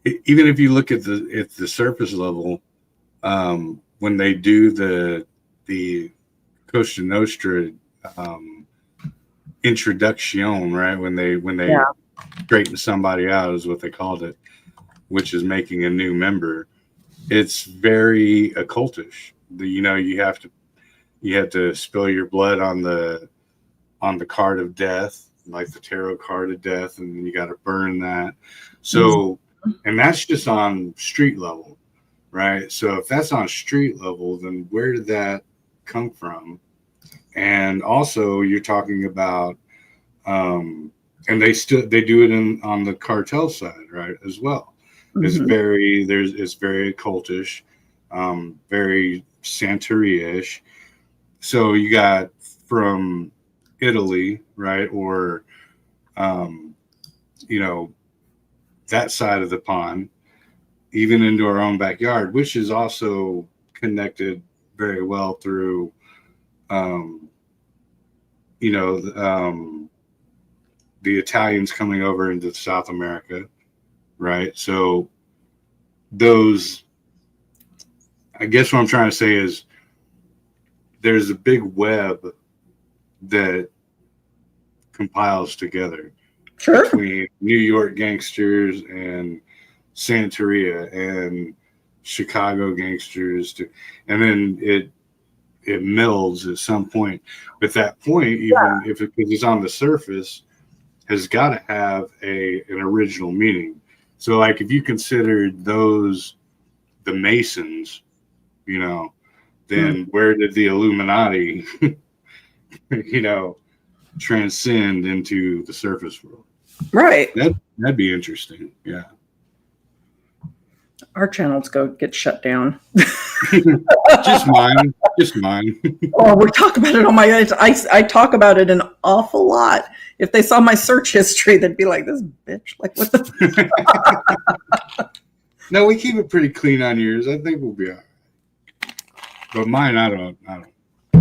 even if you look at the surface level, when they do the Costa Nostra introduction, right? When they Yeah. straighten somebody out is what they called it, which is making a new member. It's very occultish. You have to spill your blood on the card of death, like the tarot card of death, and then you got to burn that. So, and that's just on street level, right? So if that's on street level, then where did that come from? And also, you're talking about, and they do it on the cartel side, right, as well. It's very occultish, very Santeria-ish. So you got from Italy, right, or um, you know that side of the pond, even into our own backyard, which is also connected very well through, um, you know, the Italians coming over into South America, right? So those, I guess what I'm trying to say is there's a big web that compiles together between New York gangsters and Santeria and Chicago gangsters, and then it melds at some point. But that point, even if it's on the surface, has got to have an original meaning. So, like, if you considered those the Masons, then where did the Illuminati, transcend into the surface world? Right. That'd be interesting. Yeah. Our channels get shut down. Just mine. Oh, we talk about it on my. I talk about it an awful lot. If they saw my search history, they'd be like, "This bitch, like what the." No, we keep it pretty clean on yours. I think we'll be all right. But mine, I don't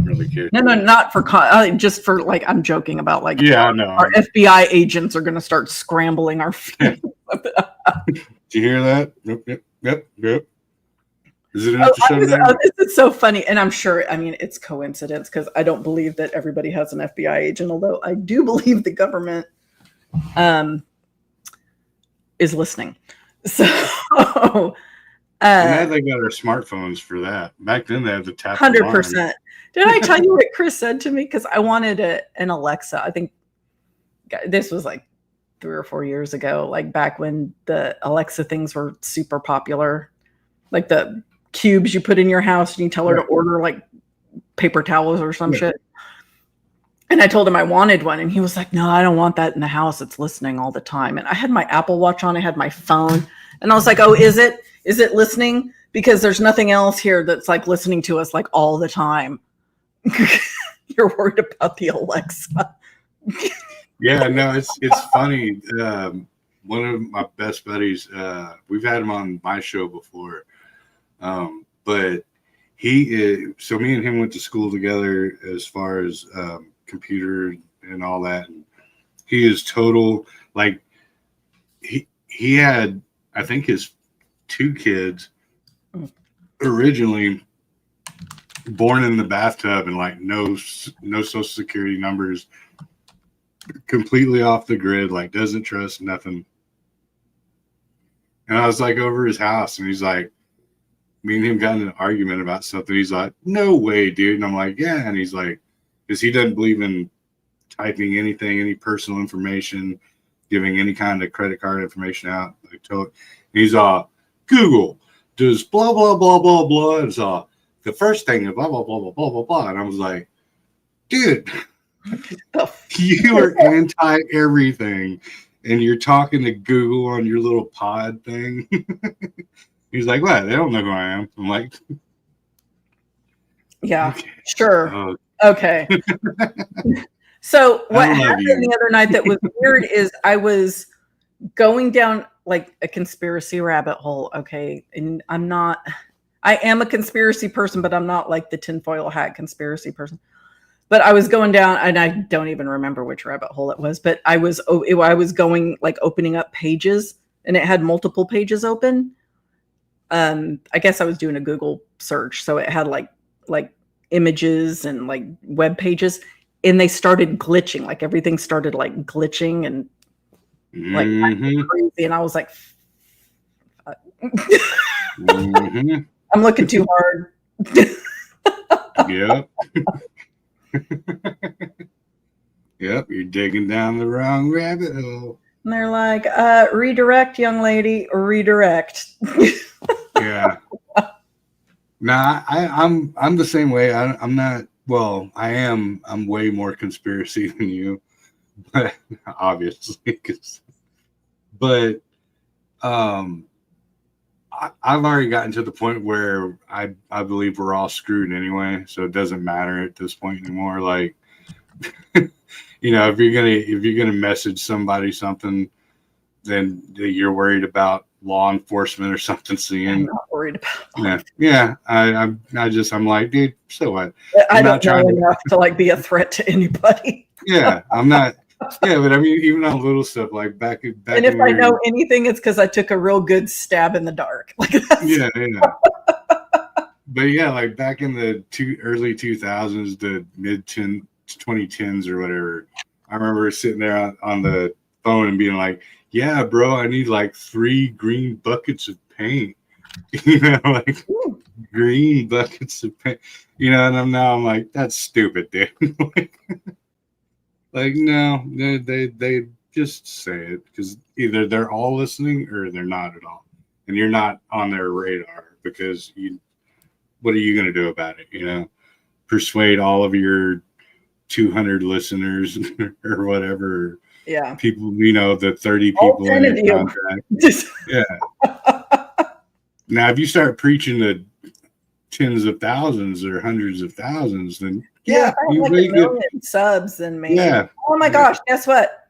really care. No, not for just for like I'm joking about like. Yeah, I know. Our FBI agents are going to start scrambling our. Did you hear that? Yep. Is it enough to shut down? This is so funny, and I'm sure. I mean, it's coincidence because I don't believe that everybody has an FBI agent. Although I do believe the government is listening. So, now they got our smartphones for that. Back then, they had to tap. 100%. Did I tell you what Chris said to me? Because I wanted an Alexa. I think this was like 3 or 4 years ago, like back when the Alexa things were super popular, like the cubes you put in your house and you tell her to order like paper towels or some shit. And I told him I wanted one, and he was like, "No, I don't want that in the house. It's listening all the time." And I had my Apple Watch on. I had my phone, and I was like, "Oh, is it listening? Because there's nothing else here that's like listening to us like all the time." You're worried about the Alexa. Yeah, no, it's funny. One of my best buddies, we've had him on my show before, but so me and him went to school together as far as computer and all that. And he is total, like, he had, I think, his 2 kids originally born in the bathtub and like no social security numbers, completely off the grid, like doesn't trust nothing. And I was like over his house, and he's like, me and him got in an argument about something. He's like, "No way, dude." And I'm like, "Yeah." And he's like, because he doesn't believe in typing anything, any personal information, giving any kind of credit card information out. Like, he's Google does blah blah blah blah blah. It's the first thing is blah blah blah blah blah blah blah. And I was like, dude, you are anti everything, and you're talking to Google on your little pod thing. He's like, "What? They don't know who I am." I'm like, "Yeah, okay. Sure, okay." So what happened the other night that was weird is I was going down like a conspiracy rabbit hole. Okay, and I am a conspiracy person, but I'm not like the tinfoil hat conspiracy person. But I was going down, and I don't even remember which rabbit hole it was. But I was going like opening up pages, and it had multiple pages open. I guess I was doing a Google search, so it had like images and like web pages, and they started glitching. Like everything started like glitching and like crazy, and I was like, I'm looking too hard. Yep. Yep, you're digging down the wrong rabbit hole. And they're like, redirect, young lady, redirect. Yeah. Nah, I'm the same way. I'm not. Well, I am. I'm way more conspiracy than you, but obviously, but I've already gotten to the point where I believe we're all screwed anyway, so it doesn't matter at this point anymore. Like, you know, if you're gonna message somebody something, then you're worried about law enforcement or something seeing. I'm not worried about. Yeah. I'm like, dude, so what? I don't know enough to like be a threat to anybody. Yeah, I'm not. Yeah, but I mean, even on little stuff like back. And if I know anything, it's because I took a real good stab in the dark. Like yeah. But yeah, like back in the early 2000s, the mid 2010s or whatever, I remember sitting there on the phone and being like, "Yeah, bro, I need like 3 green buckets of paint." You know, like green buckets of paint. You know, and now I'm like, that's stupid, dude. Like, no, they just say it because either they're all listening or they're not at all, and you're not on their radar because what are you going to do about it? You know, persuade all of your 200 listeners or whatever. Yeah, people. You know, the 30 people in your contract. Yeah. Now, if you start preaching to tens of thousands or hundreds of thousands, then yeah, you like a million subs and maybe. Yeah. Oh my gosh, guess what?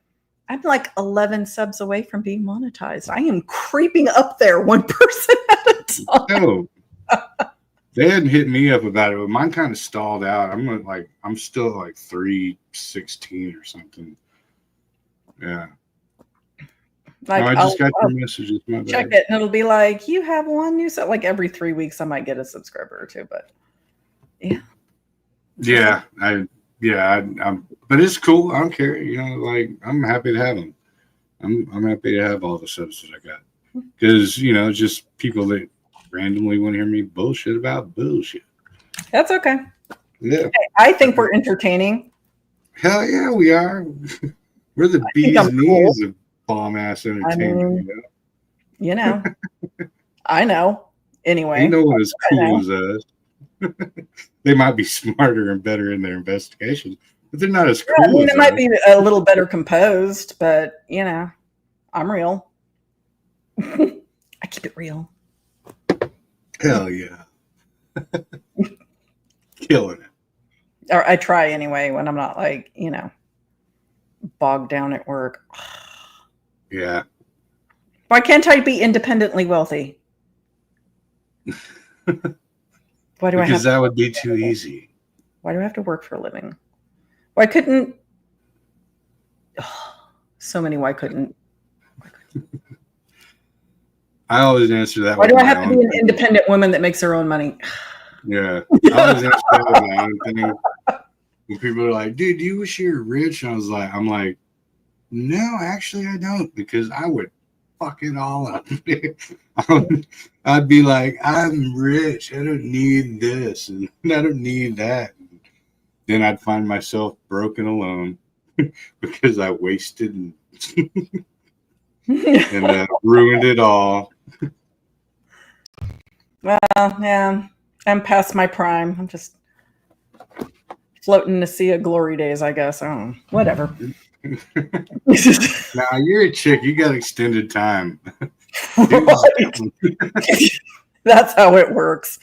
I'm like 11 subs away from being monetized. I am creeping up there one person at a time. No. They hadn't hit me up about it, but mine kind of stalled out. I'm still at like 316 or something. Yeah. Like, no, I just got your messages. Check it, and it'll be like, you have one new sub. Like every 3 weeks, I might get a subscriber or two, but yeah. Yeah, but it's cool. I don't care. You know, like I'm happy to have them. I'm happy to have all the subs that I got because you know, just people that randomly want to hear me bullshit about bullshit. That's okay. Yeah, hey, I think we're entertaining. Hell yeah, we are. We're the bee's knees of bomb ass entertainment. You know, I know. Anyway, you know what as cool as us. They might be smarter and better in their investigations, but they're not as cool. I mean, it might be a little better composed, but you know, I'm real. I keep it real. Hell yeah. Killing it. Or I try anyway when I'm not like, you know, bogged down at work. Yeah. Why can't I be independently wealthy? Why do I have because that would be too easy. Why do I have to work for a living? Why couldn't so many why couldn't I always answer that. Why do I have to be an independent woman that makes her own money? Yeah. I always answer that with my own thing. When people are like, dude, do you wish you were rich? And I'm like, no, actually I don't, because I would fuck it all up. I'd be like, I'm rich. I don't need this and I don't need that. Then I'd find myself broken alone because I wasted and ruined it all. Well, yeah, I'm past my prime. I'm just floating to sea of glory days, I guess. I don't know. Whatever. Now you're a chick. You got extended time. That's how it works.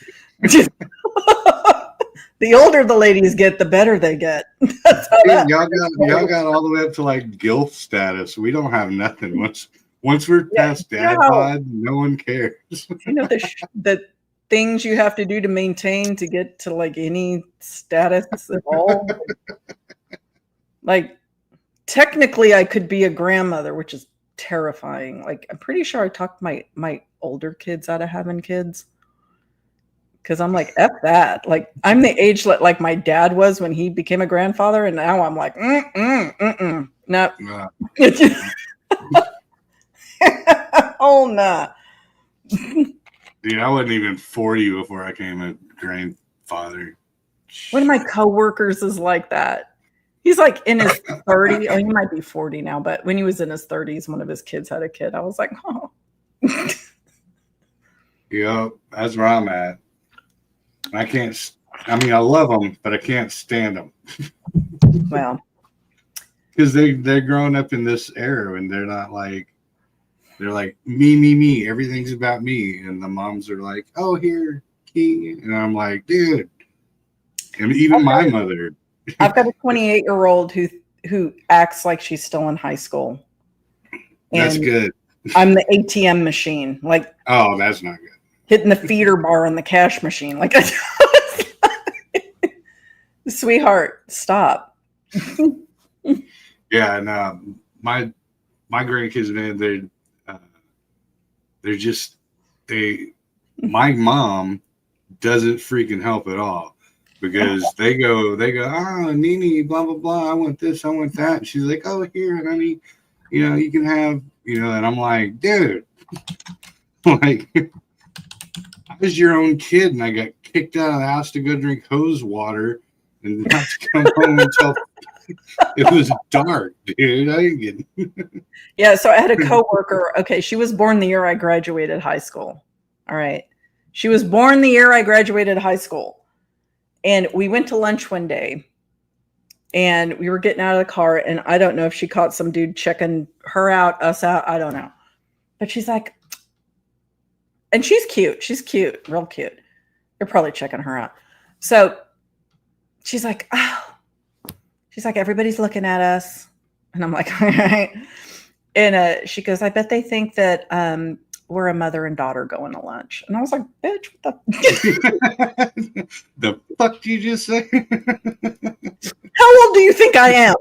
The older the ladies get, the better they get. That's how y'all got all the way up to like GILF status. We don't have nothing. Once we're past dad bod, no one cares. You know the things you have to do to maintain to get to like any status at all. Like technically I could be a grandmother, which is terrifying. Like I'm pretty sure I talked my older kids out of having kids. Cause I'm like, F that. Like I'm the age like my dad was when he became a grandfather. And now I'm like, no. Oh, nah. Dude, I wasn't even 40 before I became a grandfather. One of my coworkers is like that. He's like in his 30s. Oh, he might be 40 now, but when he was in his 30s, one of his kids had a kid. I was like, oh. Yep, that's where I'm at. I love them, but I can't stand them. Well. Because they're growing up in this era and they're like, me, everything's about me. And the moms are like, oh, here, King. And I'm like, dude. And even my mother. I've got a 28-year-old who acts like she's still in high school. That's good. I'm the ATM machine. Like, oh, that's not good. Hitting the feeder bar on the cash machine. Like, sweetheart, stop. Yeah, and my grandkids, man, my mom doesn't freaking help at all because they go, oh, Nini, blah, blah, blah. I want this, I want that. And she's like, oh, here, honey, you can have, and I'm like, dude, like, I was your own kid and I got kicked out of the house to go drink hose water and not to come home until it was dark, dude. I didn't get Yeah, so I had a coworker. Okay, she was born the year I graduated high school. All right. She was born the year I graduated high school. And we went to lunch one day and we were getting out of the car and I don't know if she caught some dude checking her out, us out. I don't know. But she's like, and she's cute. She's cute, real cute. They're probably checking her out. So she's like, oh. She's like, everybody's looking at us. And I'm like, all right. And she goes, I bet they think that we're a mother and daughter going to lunch. And I was like, bitch, what the? The fuck did you just say? How old do you think I am?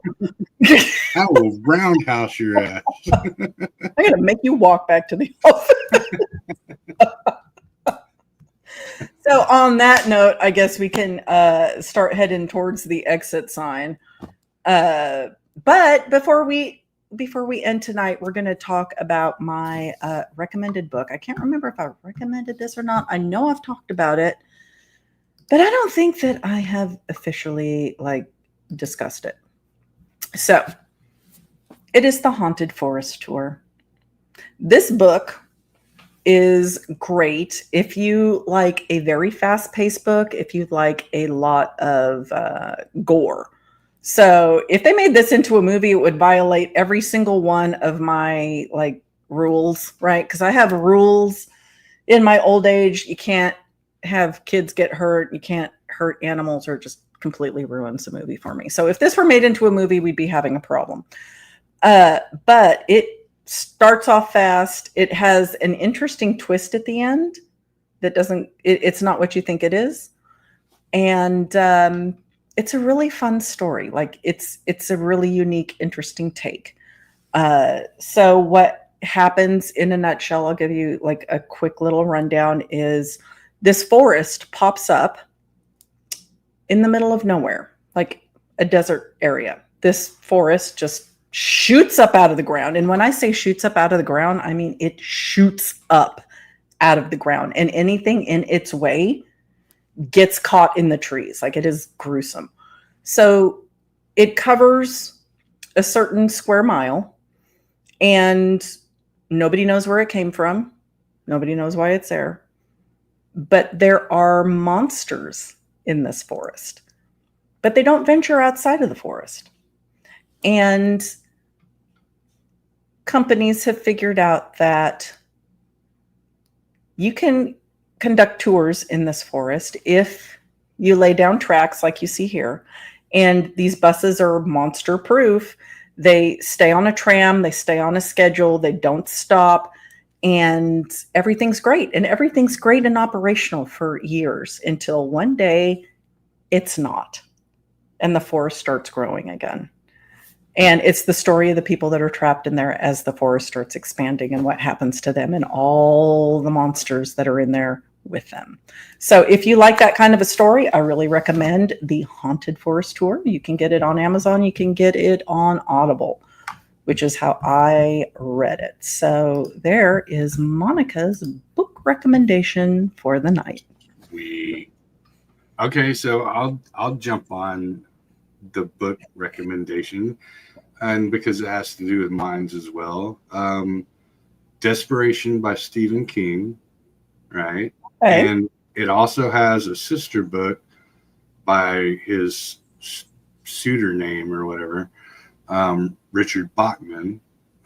I will roundhouse your ass. I'm going to make you walk back to the office. So on that note, I guess we can start heading towards the exit sign. But before we end tonight, we're going to talk about my recommended book. I can't remember if I recommended this or not. I know I've talked about it, but I don't think that I have officially discussed it. So it is the Haunted Forest Tour. This book is great if you like a very fast-paced book, if you like a lot of gore. So if they made this into a movie, it would violate every single one of my rules, right? Because I have rules in my old age. You can't have kids get hurt. You can't hurt animals, or just completely ruins the movie for me. So if this were made into a movie, we'd be having a problem. But it starts off fast. It has an interesting twist at the end that it's not what you think it is. And it's a really fun story. It's a really unique, interesting take. So what happens in a nutshell, I'll give you a quick little rundown, is this forest pops up in the middle of nowhere, like a desert area. This forest just shoots up out of the ground. And when I say shoots up out of the ground, I mean it shoots up out of the ground, and anything in its way gets caught in the trees. It is gruesome. So it covers a certain square mile, and nobody knows where it came from. Nobody knows why it's there. But there are monsters in this forest, but they don't venture outside of the forest. And companies have figured out that you can conduct tours in this forest if you lay down tracks like you see here. And these buses are monster proof. They stay on a tram. They stay on a schedule. They don't stop. and everything's great. And everything's great and operational for years until one day it's not. And the forest starts growing again. And it's the story of the people that are trapped in there as the forest starts expanding and what happens to them and all the monsters that are in there with them. So if you like that kind of a story, I really recommend the Haunted Forest Tour. You can get it on Amazon. You can get it on Audible, which is how I read it. So there is Monica's book recommendation for the night. Okay, so I'll jump on the book recommendation, and because it has to do with minds as well. Desperation by Stephen King, right? Okay. And it also has a sister book by his suitor name or whatever, Richard Bachman.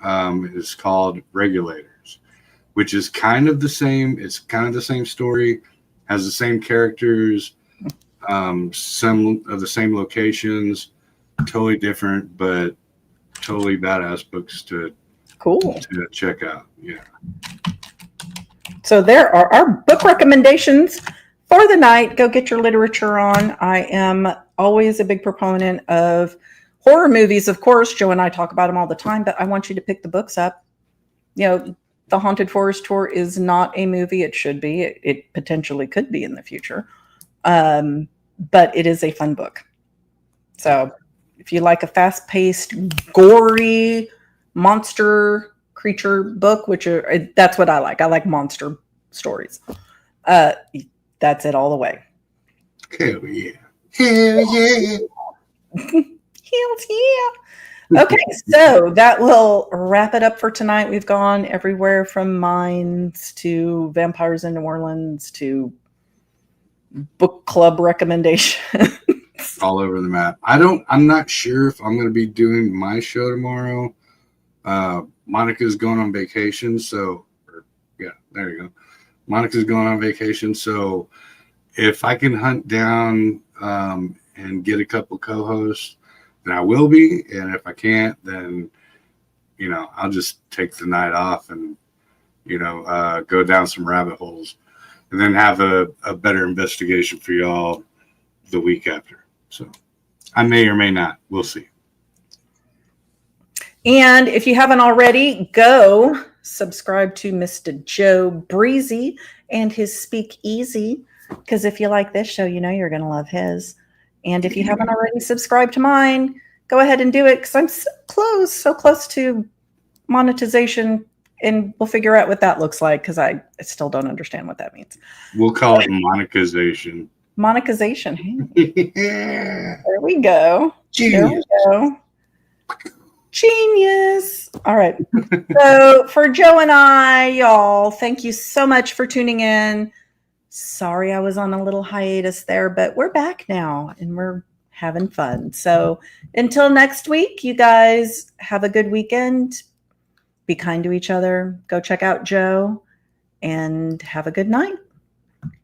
Is called Regulators, which is kind of the same. It's kind of the same story, has the same characters, some of the same locations, totally different, but totally badass books to check out. Yeah. So there are our book recommendations for the night. Go get your literature on. I am always a big proponent of horror movies. Of course, Joe and I talk about them all the time, but I want you to pick the books up. You know, the Haunted Forest Tour is not a movie. It should be. It potentially could be in the future. But it is a fun book. So if you like a fast-paced, gory monster creature book, that's what I like. I like monster stories. That's it all the way. Hell yeah. Hell yeah. Hells yeah. Okay, so that will wrap it up for tonight. We've gone everywhere from mines to vampires in New Orleans to book club recommendations. All over the map. I'm not sure if I'm going to be doing my show tomorrow. Monica's going on vacation, there you go. Monica's going on vacation, so if I can hunt down and get a couple co-hosts, then I will be. And if I can't, then I'll just take the night off and go down some rabbit holes, and then have a better investigation for y'all the week after. So I may or may not. We'll see. And if you haven't already, go subscribe to Mr. Joe Breezy and his Speak Easy, because if you like this show, you're going to love his. And if you haven't already subscribed to mine, go ahead and do it, because I'm so close to monetization, and we'll figure out what that looks like, because I still don't understand what that means. We'll call it monetization. Monetization. Hey. There we go. Genius. There we go. Genius. All right. So for Joe and I, y'all, thank you so much for tuning in. Sorry I was on a little hiatus there, but we're back now and we're having fun. So until next week, you guys have a good weekend. Be kind to each other. Go check out Joe and have a good night.